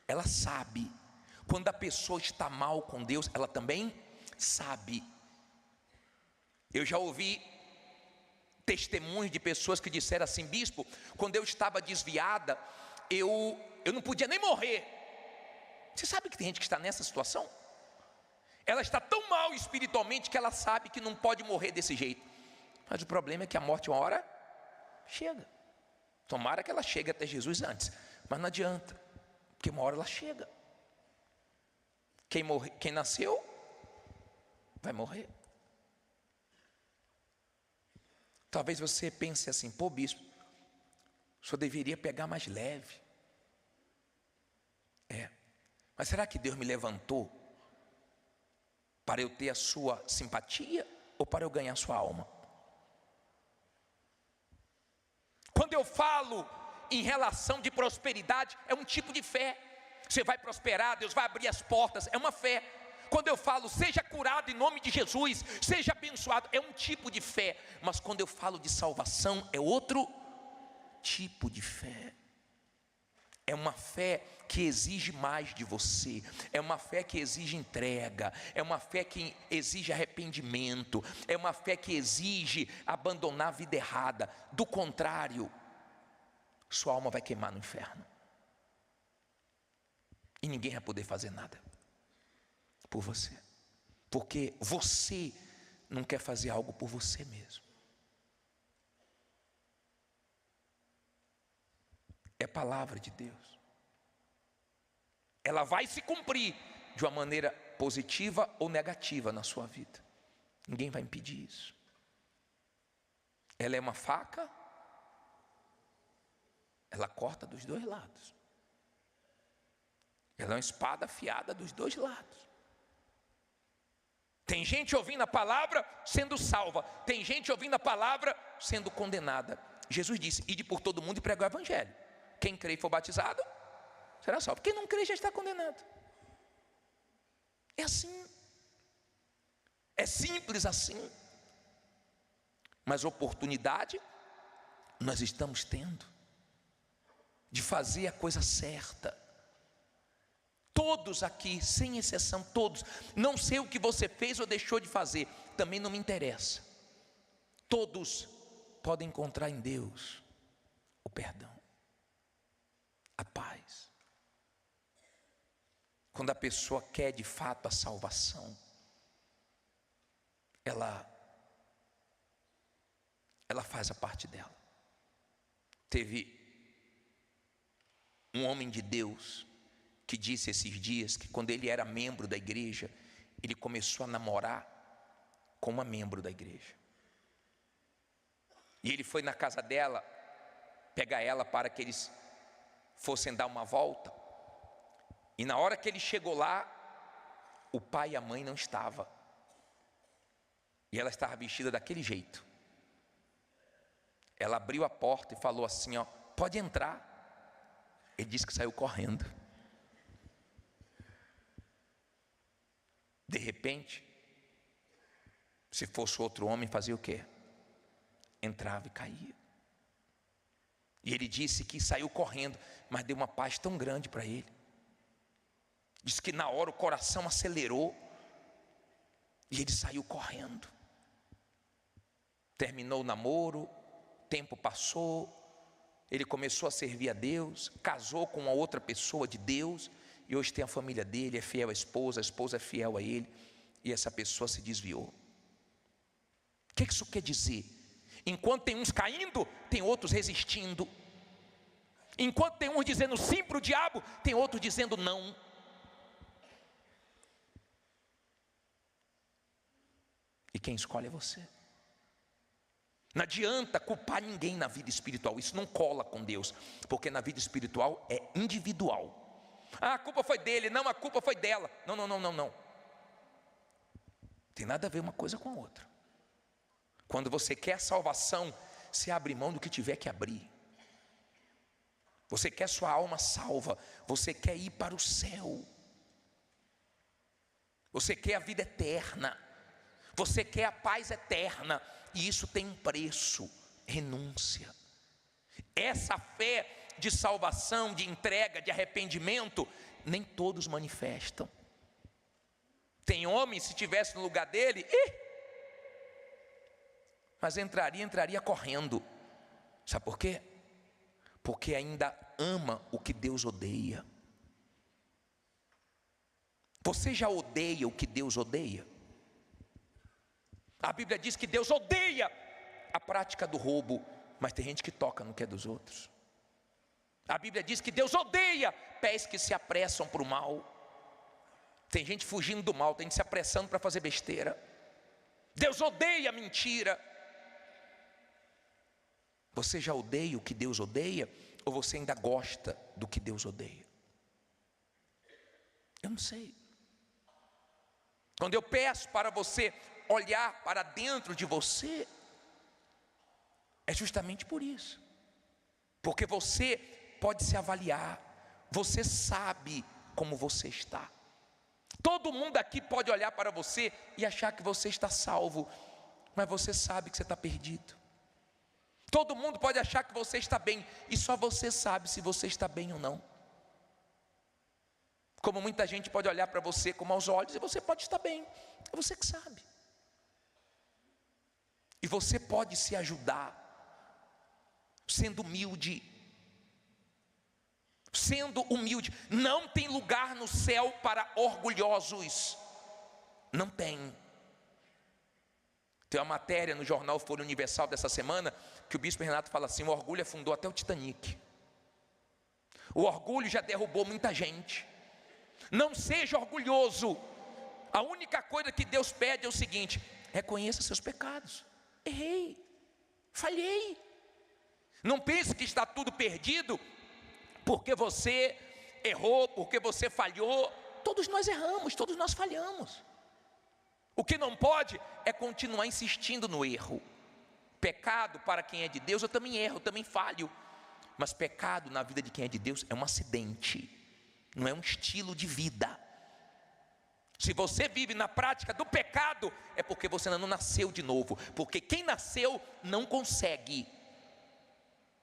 ela sabe. Quando a pessoa está mal com Deus, ela também sabe. Eu já ouvi testemunhos de pessoas que disseram assim, bispo, quando eu estava desviada, eu não podia nem morrer. Você sabe que tem gente que está nessa situação? Ela está tão mal espiritualmente que ela sabe que não pode morrer desse jeito. Mas o problema é que a morte uma hora chega. Tomara que ela chegue até Jesus antes, mas não adianta, porque uma hora ela chega. Quem nasceu vai morrer. Talvez você pense assim, pô bispo, o senhor deveria pegar mais leve. Mas será que Deus me levantou para eu ter a sua simpatia ou para eu ganhar a sua alma? Quando eu falo em relação de prosperidade, é um tipo de fé. Você vai prosperar, Deus vai abrir as portas, é uma fé. Quando eu falo, seja curado em nome de Jesus, seja abençoado, é um tipo de fé. Mas quando eu falo de salvação, é outro tipo de fé. É uma fé que exige mais de você, é uma fé que exige entrega, é uma fé que exige arrependimento, é uma fé que exige abandonar a vida errada. Do contrário, sua alma vai queimar no inferno. E ninguém vai poder fazer nada por você, porque você não quer fazer algo por você mesmo. É a palavra de Deus. Ela vai se cumprir de uma maneira positiva ou negativa na sua vida. Ninguém vai impedir isso. Ela é uma faca, ela corta dos dois lados. Ela é uma espada afiada dos dois lados. Tem gente ouvindo a palavra sendo salva, tem gente ouvindo a palavra sendo condenada. Jesus disse: ide por todo mundo e pregar o evangelho. Quem crê e for batizado será salvo. Quem não crê já está condenado. É assim. É simples assim. Mas oportunidade nós estamos tendo de fazer a coisa certa. Todos aqui, sem exceção, todos. Não sei o que você fez ou deixou de fazer, também não me interessa. Todos podem encontrar em Deus o perdão, a paz. Quando a pessoa quer de fato a salvação, ela faz a parte dela. Teve um homem de Deus que disse esses dias que quando ele era membro da igreja, ele começou a namorar com uma membro da igreja. E ele foi na casa dela, pegar ela para que eles fossem dar uma volta. E na hora que ele chegou lá, o pai e a mãe não estavam. E ela estava vestida daquele jeito. Ela abriu a porta e falou assim, ó, pode entrar. Ele disse que saiu correndo. De repente, se fosse outro homem, fazia o quê? Entrava e caía. E ele disse que saiu correndo, mas deu uma paz tão grande para ele. Diz que na hora o coração acelerou e ele saiu correndo. Terminou o namoro, tempo passou, ele começou a servir a Deus, casou com uma outra pessoa de Deus, e hoje tem a família dele, é fiel à esposa, a esposa é fiel a ele, e essa pessoa se desviou. O que isso quer dizer? Enquanto tem uns caindo, tem outros resistindo. Enquanto tem uns dizendo sim para o diabo, tem outros dizendo não. E quem escolhe é você. Não adianta culpar ninguém na vida espiritual, isso não cola com Deus, porque na vida espiritual é individual. Ah, a culpa foi dele, não, a culpa foi dela. Não. Tem nada a ver uma coisa com a outra. Quando você quer a salvação, você abre mão do que tiver que abrir. Você quer sua alma salva, você quer ir para o céu. Você quer a vida eterna. Você quer a paz eterna. E isso tem um preço, renúncia. Essa fé de salvação, de entrega, de arrependimento, nem todos manifestam. Tem homem, se estivesse no lugar dele, mas entraria correndo. Sabe por quê? Porque ainda ama o que Deus odeia. Você já odeia o que Deus odeia? A Bíblia diz que Deus odeia a prática do roubo, mas tem gente que toca no que é dos outros. A Bíblia diz que Deus odeia pés que se apressam para o mal. Tem gente fugindo do mal, tem gente se apressando para fazer besteira. Deus odeia a mentira. Você já odeia o que Deus odeia? Ou você ainda gosta do que Deus odeia? Eu não sei. Quando eu peço para você olhar para dentro de você, é justamente por isso. Porque você pode se avaliar, você sabe como você está. Todo mundo aqui pode olhar para você e achar que você está salvo, mas você sabe que você está perdido. Todo mundo pode achar que você está bem, e só você sabe se você está bem ou não. Como muita gente pode olhar para você com maus olhos e você pode estar bem. É você que sabe. E você pode se ajudar sendo humilde. Sendo humilde. Não tem lugar no céu para orgulhosos. Não tem. Tem uma matéria no jornal Folha Universal dessa semana que o bispo Renato fala assim: o orgulho afundou até o Titanic. O orgulho já derrubou muita gente. Não seja orgulhoso. A única coisa que Deus pede é o seguinte: reconheça seus pecados. Errei, falhei. Não pense que está tudo perdido porque você errou, porque você falhou. Todos nós erramos, todos nós falhamos. O que não pode é continuar insistindo no erro. Pecado para quem é de Deus, eu também erro, eu também falho. Mas pecado na vida de quem é de Deus é um acidente, não é um estilo de vida. Se você vive na prática do pecado, é porque você ainda não nasceu de novo. Porque quem nasceu não consegue.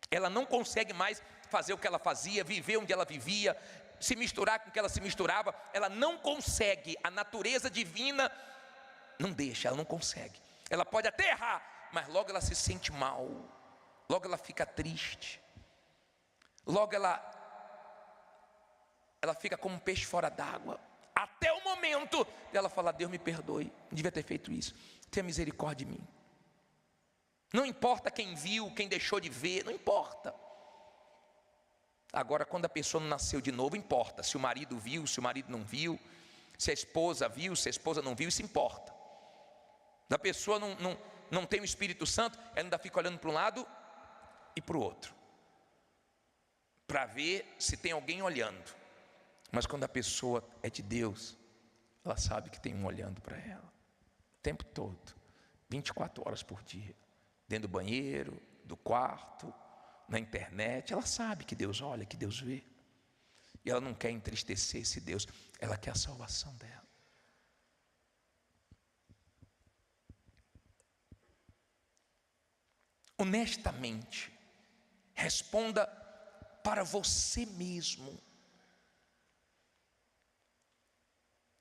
Ela não consegue mais fazer o que ela fazia, viver onde ela vivia, se misturar com o que ela se misturava. Ela não consegue. A natureza divina não deixa, ela não consegue. Ela pode até errar, mas logo ela se sente mal. Logo ela fica triste. Logo ela fica como um peixe fora d'água. Até o momento dela falar: Deus me perdoe, não devia ter feito isso, tenha misericórdia de mim. Não importa quem viu, quem deixou de ver, não importa. Agora, quando a pessoa não nasceu de novo, importa. Se o marido viu, se o marido não viu, se a esposa viu, se a esposa não viu, isso importa. A pessoa não tem o Espírito Santo, ela ainda fica olhando para um lado e para o outro, para ver se tem alguém olhando. Mas quando a pessoa é de Deus, ela sabe que tem um olhando para ela, o tempo todo, 24 horas por dia, dentro do banheiro, do quarto, na internet. Ela sabe que Deus olha, que Deus vê. E ela não quer entristecer esse Deus, ela quer a salvação dela. Honestamente, responda para você mesmo.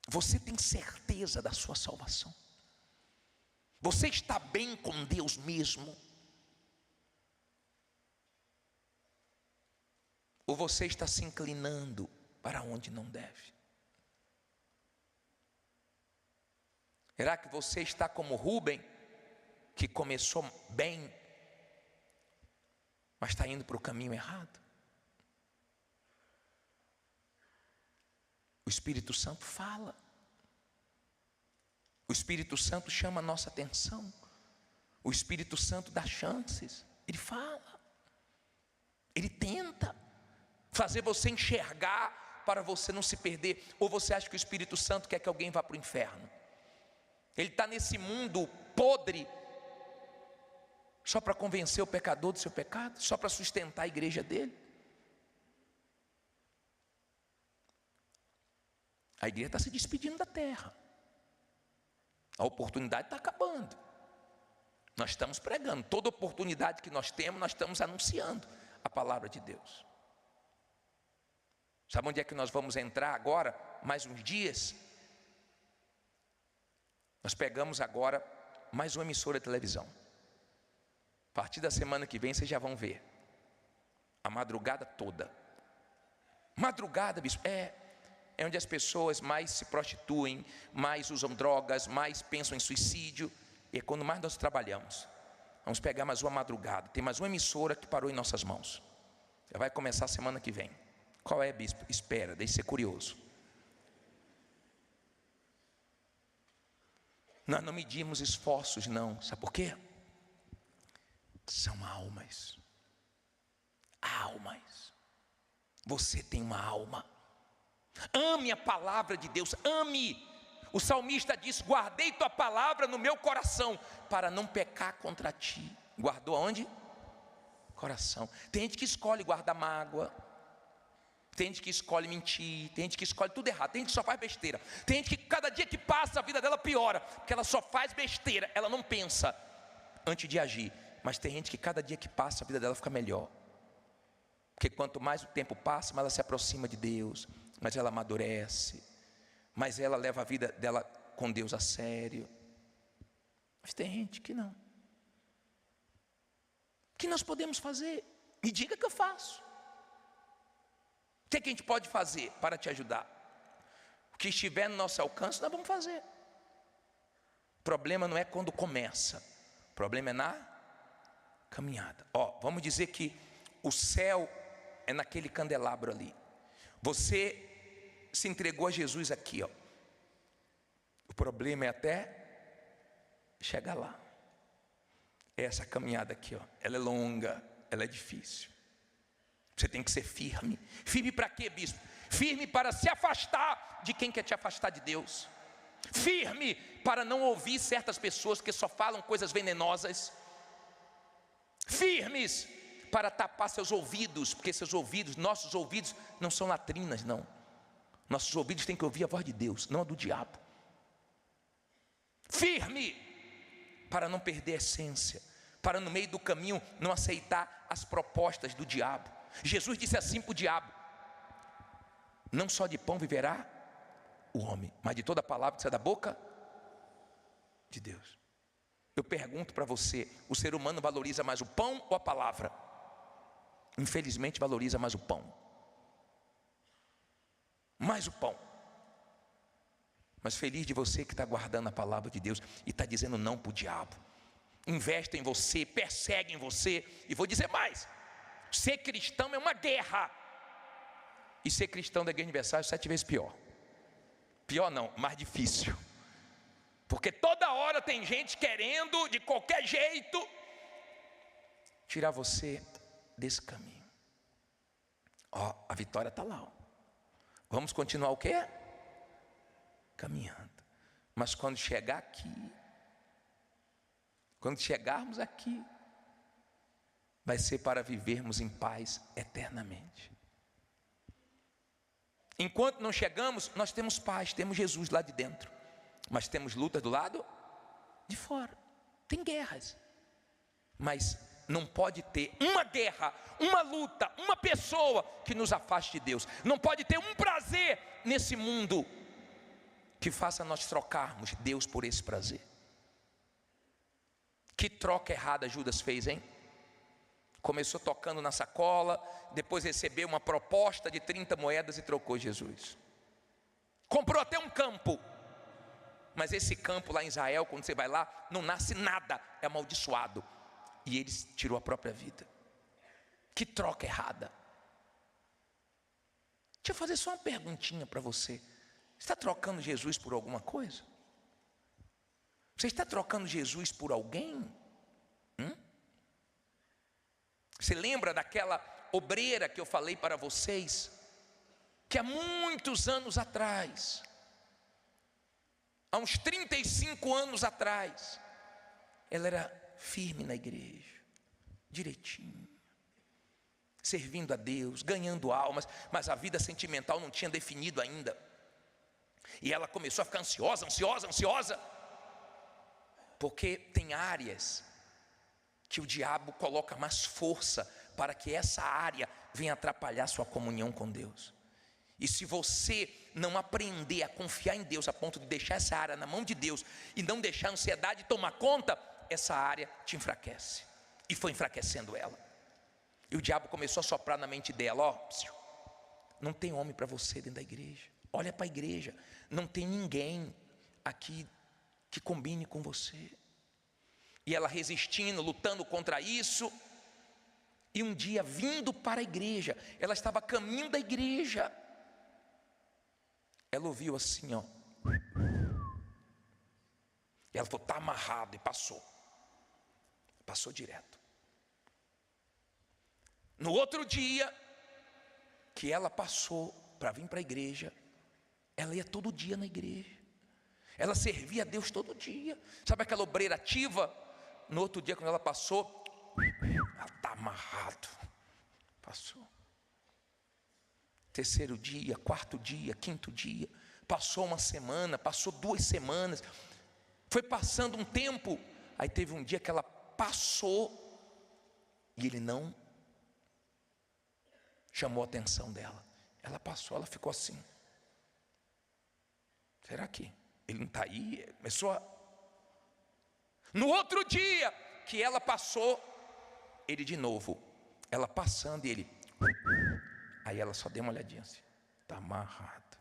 Você tem certeza da sua salvação? Você está bem com Deus mesmo? Ou você está se inclinando para onde não deve? Será que você está como Rúben, que começou bem, mas está indo para o caminho errado? O Espírito Santo fala. O Espírito Santo chama a nossa atenção. O Espírito Santo dá chances. Ele fala. Ele tenta fazer você enxergar para você não se perder. Ou você acha que o Espírito Santo quer que alguém vá para o inferno? Ele está nesse mundo podre só para convencer o pecador do seu pecado? Só para sustentar a igreja dele? A igreja está se despedindo da terra. A oportunidade está acabando. Nós estamos pregando. Toda oportunidade que nós temos, nós estamos anunciando a palavra de Deus. Sabe onde é que nós vamos entrar agora? Mais uns dias. Nós pegamos agora mais uma emissora de televisão. A partir da semana que vem vocês já vão ver. A madrugada toda. Madrugada, bispo, é onde as pessoas mais se prostituem, mais usam drogas, mais pensam em suicídio. E é quando mais nós trabalhamos. Vamos pegar mais uma madrugada. Tem mais uma emissora que parou em nossas mãos. Já vai começar a semana que vem. Qual é, bispo? Espera, deixe ser curioso. Nós não medimos esforços, não. Sabe por quê? São almas. Almas. Você tem uma alma. Ame a palavra de Deus, ame. O salmista diz: guardei tua palavra no meu coração, para não pecar contra ti. Guardou aonde? Coração. Tem gente que escolhe guardar mágoa, tem gente que escolhe mentir, tem gente que escolhe tudo errado, tem gente que só faz besteira, tem gente que cada dia que passa a vida dela piora, porque ela só faz besteira, ela não pensa antes de agir. Mas tem gente que cada dia que passa a vida dela fica melhor, porque quanto mais o tempo passa, mais ela se aproxima de Deus, mas ela amadurece, mas ela leva a vida dela com Deus a sério. Mas tem gente que não. O que nós podemos fazer? Me diga que eu faço. O que a gente pode fazer para te ajudar? O que estiver no nosso alcance, nós vamos fazer. O problema não é quando começa, o problema é na caminhada. Vamos dizer que o céu é naquele candelabro ali. Você se entregou a Jesus aqui, O problema é até chegar lá. Essa caminhada aqui, ela é longa, ela é difícil. Você tem que ser firme. Firme para quê, bispo? Firme para se afastar de quem quer te afastar de Deus. Firme para não ouvir certas pessoas que só falam coisas venenosas. Firmes para tapar seus ouvidos, porque seus ouvidos, nossos ouvidos não são latrinas, não. Nossos ouvidos têm que ouvir a voz de Deus, não a do diabo. Firme para não perder a essência, para no meio do caminho não aceitar as propostas do diabo. Jesus disse assim para o diabo: não só de pão viverá o homem, mas de toda a palavra que sai da boca de Deus. Eu pergunto para você, o ser humano valoriza mais o pão ou a palavra? Infelizmente valoriza mais o pão. Mais o pão. Mas feliz de você que está guardando a palavra de Deus e está dizendo não para o diabo. Investe em você, persegue em você. E vou dizer mais: ser cristão é uma guerra. E ser cristão da Igreja Universal é 7 vezes pior. Pior não, mais difícil. Porque toda hora tem gente querendo, de qualquer jeito, tirar você desse caminho. A vitória está lá. Vamos continuar o quê? Caminhando. Mas quando chegar aqui, quando chegarmos aqui, vai ser para vivermos em paz eternamente. Enquanto não chegamos, nós temos paz, temos Jesus lá de dentro, mas temos lutas do lado de fora. Tem guerras, mas não pode ter uma guerra, uma luta, uma pessoa que nos afaste de Deus. Não pode ter um prazer nesse mundo que faça nós trocarmos Deus por esse prazer. Que troca errada Judas fez, hein? Começou tocando na sacola, depois recebeu uma proposta de 30 moedas e trocou Jesus. Comprou até um campo, mas esse campo lá em Israel, quando você vai lá, não nasce nada, é amaldiçoado. E ele tirou a própria vida. Que troca errada. Deixa eu fazer só uma perguntinha para você. Você está trocando Jesus por alguma coisa? Você está trocando Jesus por alguém? Você lembra daquela obreira que eu falei para vocês? Que há muitos anos atrás, há uns 35 anos atrás, ela era firme na igreja, direitinho, servindo a Deus, ganhando almas, mas a vida sentimental não tinha definido ainda. E ela começou a ficar ansiosa, porque tem áreas que o diabo coloca mais força para que essa área venha atrapalhar sua comunhão com Deus. E se você não aprender a confiar em Deus a ponto de deixar essa área na mão de Deus e não deixar a ansiedade tomar conta, essa área te enfraquece. E foi enfraquecendo ela. E o diabo começou a soprar na mente dela: não tem homem para você dentro da igreja. Olha para a igreja, não tem ninguém aqui que combine com você. E ela resistindo, lutando contra isso. E um dia, vindo para a igreja, ela estava a caminho da igreja, ela ouviu assim, E ela falou: está amarrado, e passou direto. No outro dia que ela passou para vir para a igreja, ela ia todo dia na igreja, ela servia a Deus todo dia. Sabe aquela obreira ativa? No outro dia, quando ela passou, ela está amarrado. Passou. Terceiro dia, quarto dia, quinto dia. Passou uma semana, passou 2 semanas. Foi passando um tempo. Aí teve um dia que ela passou e ele não chamou a atenção dela. Ela passou, ela ficou assim. será que ele não está aí? Começou a... No outro dia que ela passou, ele de novo, ela passando e ele... Aí ela só deu uma olhadinha assim, está amarrado.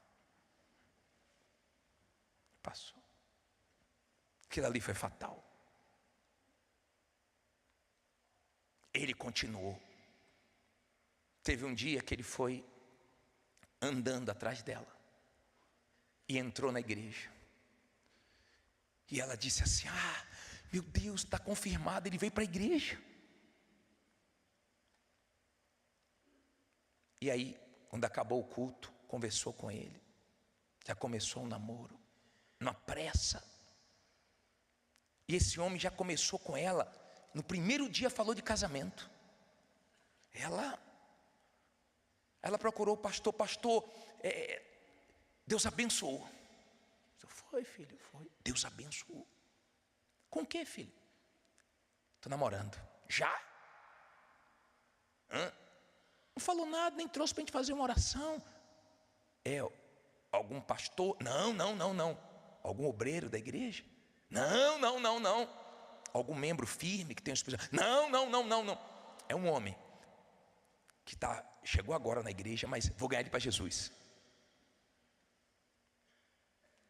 Passou. Aquilo ali foi fatal. Ele continuou. Teve um dia que ele foi andando atrás dela e entrou na igreja. E ela disse assim: ah, meu Deus, está confirmado, ele veio para a igreja. E aí, quando acabou o culto, conversou com ele. Já começou um namoro, numa pressa. E esse homem já começou com ela. No primeiro dia falou de casamento. Ela procurou o pastor. Pastor, Deus abençoou. Foi, filho, foi. Deus abençoou. Com o que, filho? Estou namorando. Já? Não falou nada, nem trouxe para a gente fazer uma oração. Algum pastor? Não. Algum obreiro da igreja? Não. Algum membro firme que tem um espírito? Não. É um homem que chegou agora na igreja, mas vou ganhar ele para Jesus.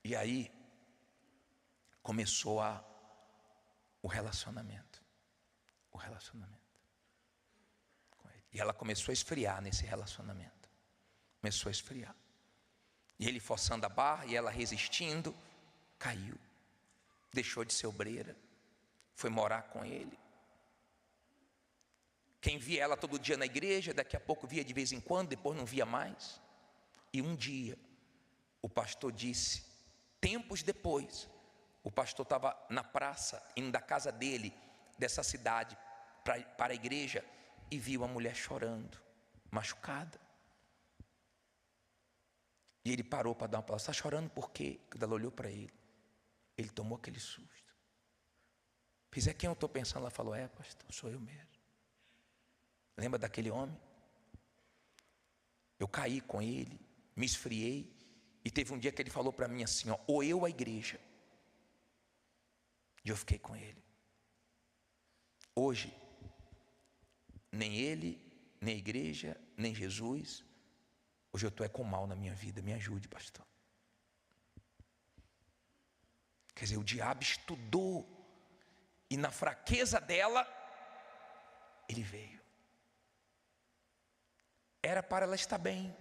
E aí começou o relacionamento. Com ele. E ela começou a esfriar nesse relacionamento. Começou a esfriar. E ele forçando a barra e ela resistindo, caiu. Deixou de ser obreira. Foi morar com ele. Quem via ela todo dia na igreja, daqui a pouco via de vez em quando, depois não via mais. E um dia, o pastor disse, tempos depois, o pastor estava na praça, indo da casa dele, dessa cidade, para a igreja, e viu a mulher chorando, machucada. E ele parou para dar uma palavra. Está chorando por quê? Quando ela olhou para ele, ele tomou aquele susto. Fiz, é quem eu estou pensando? Ela falou, pastor, sou eu mesmo. Lembra daquele homem? Eu caí com ele, me esfriei, e teve um dia que ele falou para mim assim, ou eu ou a igreja. E eu fiquei com ele. Hoje, nem ele, nem a igreja, nem Jesus, hoje eu estou com mal na minha vida, me ajude, pastor. Quer dizer, o diabo estudou, e na fraqueza dela, ele veio. Era para ela estar bem.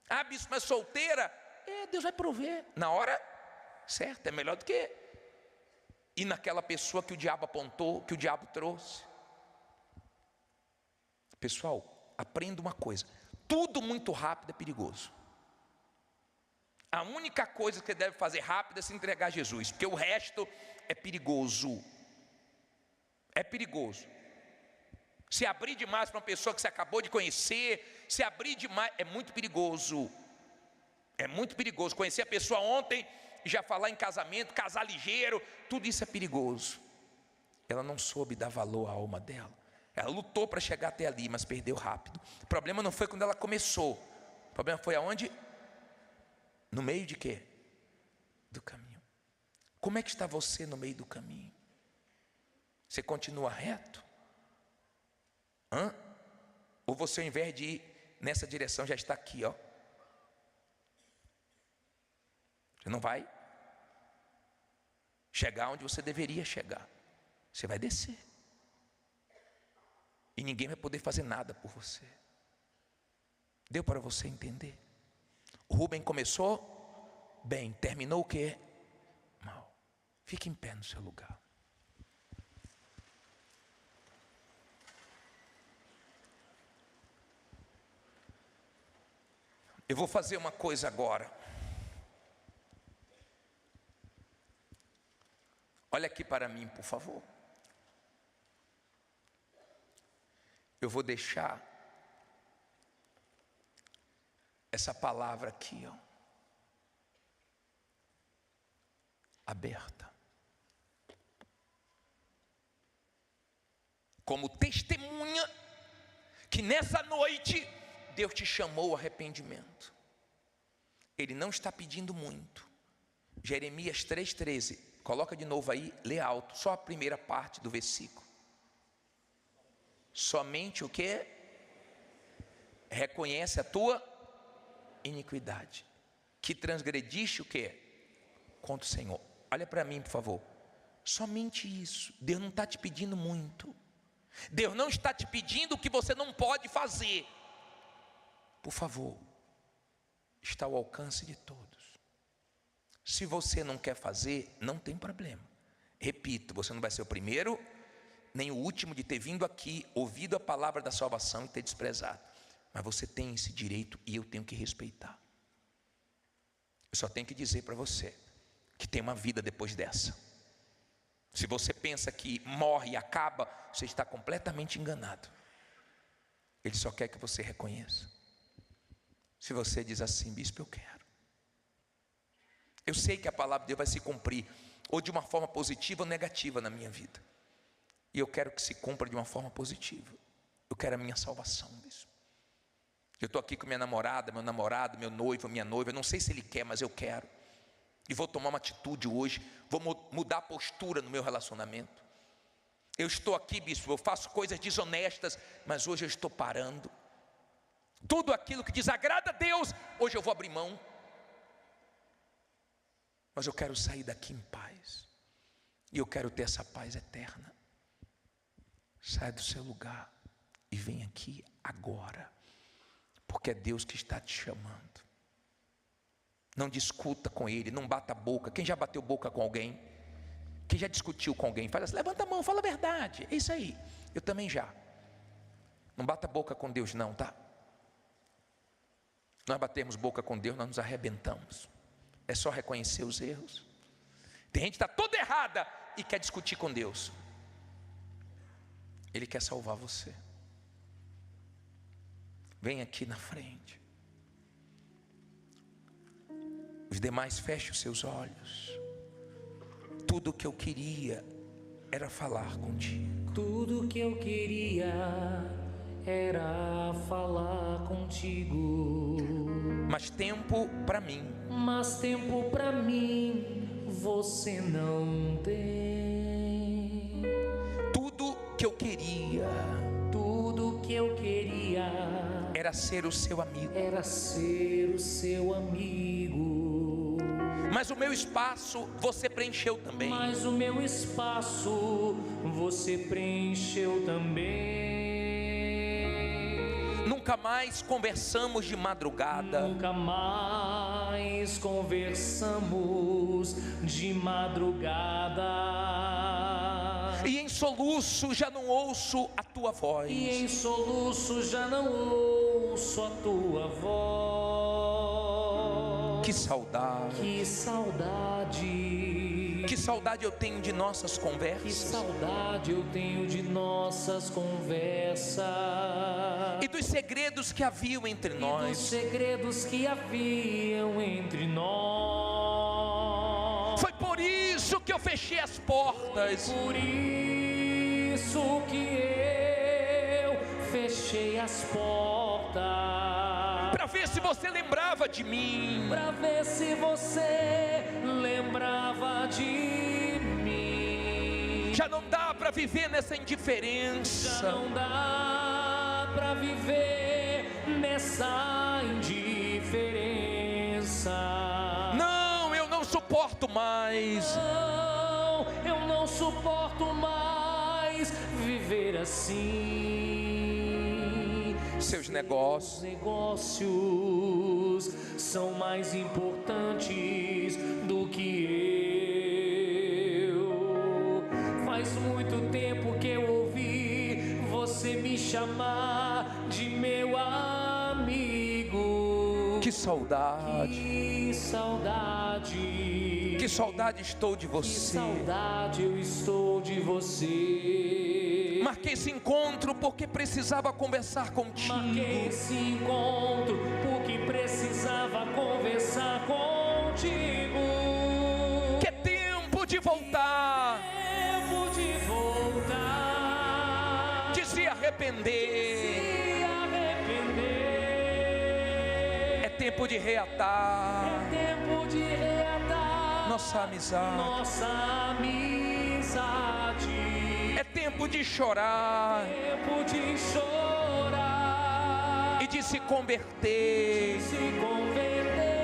Ah, bispo, mas solteira? Deus vai prover. Na hora certa, é melhor do que ir naquela pessoa que o diabo apontou, que o diabo trouxe. Pessoal, aprenda uma coisa. Tudo muito rápido é perigoso. A única coisa que você deve fazer rápido é se entregar a Jesus, porque o resto é perigoso. É perigoso. Se abrir demais para uma pessoa que você acabou de conhecer, se abrir demais, é muito perigoso. É muito perigoso. Conhecer a pessoa ontem e já falar em casamento, casar ligeiro, tudo isso é perigoso. Ela não soube dar valor à alma dela. Ela lutou para chegar até ali, mas perdeu rápido. O problema não foi quando ela começou. O problema foi aonde? No meio de quê? Do caminho. Como é que está você no meio do caminho? Você continua reto? Ou você, ao invés de ir nessa direção, já está aqui, Você não vai chegar onde você deveria chegar. Você vai descer. E ninguém vai poder fazer nada por você. Deu para você entender? O Rubem começou bem, terminou o quê? Mal. Fique em pé no seu lugar. Eu vou fazer uma coisa agora. Olha aqui para mim, por favor. Eu vou deixar essa palavra aqui, aberta, como testemunha que nessa noite Deus te chamou ao arrependimento. Ele não está pedindo muito, Jeremias 3,13. Coloca de novo aí, lê alto, só a primeira parte do versículo. Somente o que? Reconhece a tua iniquidade, que transgrediste o que? Contra o Senhor. Olha para mim, por favor. Somente isso. Deus não está te pedindo muito. Deus não está te pedindo o que você não pode fazer. Por favor, está ao alcance de todos. Se você não quer fazer, não tem problema. Repito, você não vai ser o primeiro nem o último de ter vindo aqui, ouvido a palavra da salvação e ter desprezado. Mas você tem esse direito e eu tenho que respeitar. Eu só tenho que dizer para você que tem uma vida depois dessa. Se você pensa que morre e acaba, você está completamente enganado. Ele só quer que você reconheça. Se você diz assim: bispo, eu quero. Eu sei que a palavra de Deus vai se cumprir, ou de uma forma positiva ou negativa na minha vida. E eu quero que se cumpra de uma forma positiva. Eu quero a minha salvação, bispo. Eu estou aqui com minha namorada, meu namorado, meu noivo, minha noiva. Eu não sei se ele quer, mas eu quero. E vou tomar uma atitude hoje. Vou mudar a postura no meu relacionamento. Eu estou aqui, bispo, eu faço coisas desonestas, mas hoje eu estou parando. Tudo aquilo que desagrada a Deus, hoje eu vou abrir mão. Mas eu quero sair daqui em paz. E eu quero ter essa paz eterna. Sai do seu lugar e vem aqui agora. Porque é Deus que está te chamando. Não discuta com Ele, não bata a boca. Quem já bateu boca com alguém? Quem já discutiu com alguém? Fala assim, levanta a mão, fala a verdade. É isso aí, eu também já. Não bata a boca com Deus não, tá? Nós batemos boca com Deus, nós nos arrebentamos. É só reconhecer os erros. Tem gente que está toda errada e quer discutir com Deus. Ele quer salvar você. Vem aqui na frente. Os demais fechem os seus olhos. Tudo que eu queria era falar contigo. Tudo que eu queria era falar contigo. Mas tempo para mim. Mas tempo pra mim você não tem. Tudo que eu queria. Tudo que eu queria era ser o seu amigo. Era ser o seu amigo. Mas o meu espaço você preencheu também. Mas o meu espaço você preencheu também. Nunca mais conversamos de madrugada. Nunca mais conversamos de madrugada. E em soluço já não ouço a tua voz. E em soluço já não ouço a tua voz. Que saudade. Que saudade. Que saudade eu tenho de nossas conversas. Que saudade eu tenho de nossas conversas. E dos segredos que haviam entre nós. Dos segredos que haviam entre nós. Foi por isso que eu fechei as portas. Foi por isso que eu fechei as portas. Para ver se você lembrava de mim. Para ver se você lembrava de mim. Já não dá para viver nessa indiferença. Já não dá para viver nessa indiferença. Não, eu não suporto mais. Não, eu não suporto mais viver assim. Seus negócios são mais importantes do que eu. Faz muito tempo que eu ouvi você me chamar de meu amigo. Que saudade. Que saudade. Que saudade estou de você. Que saudade eu estou de você. Marquei esse encontro porque precisava conversar contigo. Marquei esse encontro porque precisava conversar contigo. Que é tempo de voltar. Tempo de voltar. De se arrepender. Se arrepender. É tempo de reatar. É tempo de reatar. nossa amizade. nossa amizade. É tempo de chorar, Tempo de chorar e de se converter. se converter.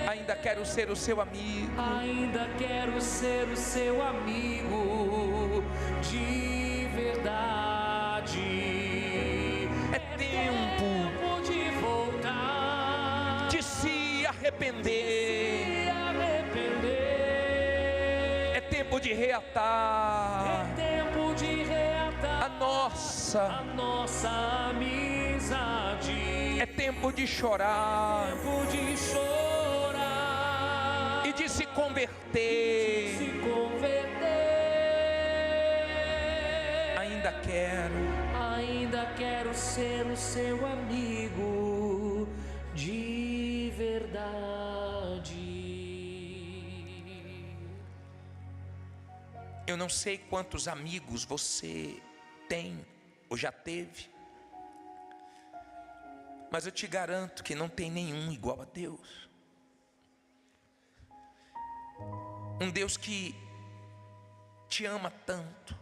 Ainda quero ser o seu amigo. Ainda quero ser o seu amigo de verdade. É tempo de voltar, de se arrepender. se arrepender. É tempo de reatar É tempo de reatar a nossa. nossa amizade. É tempo de chorar Tempo de chorar e de se converter. se converter. Ainda quero ser o seu amigo de verdade. Eu não sei quantos amigos você tem ou já teve, mas eu te garanto que não tem nenhum igual a Deus. Um Deus que te ama tanto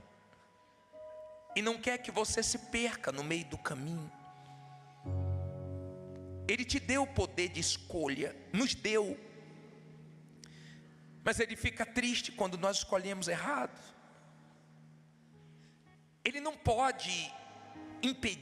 e não quer que você se perca no meio do caminho. Ele te deu o poder de escolha, nos deu, mas Ele fica triste quando nós escolhemos errado. Ele não pode impedir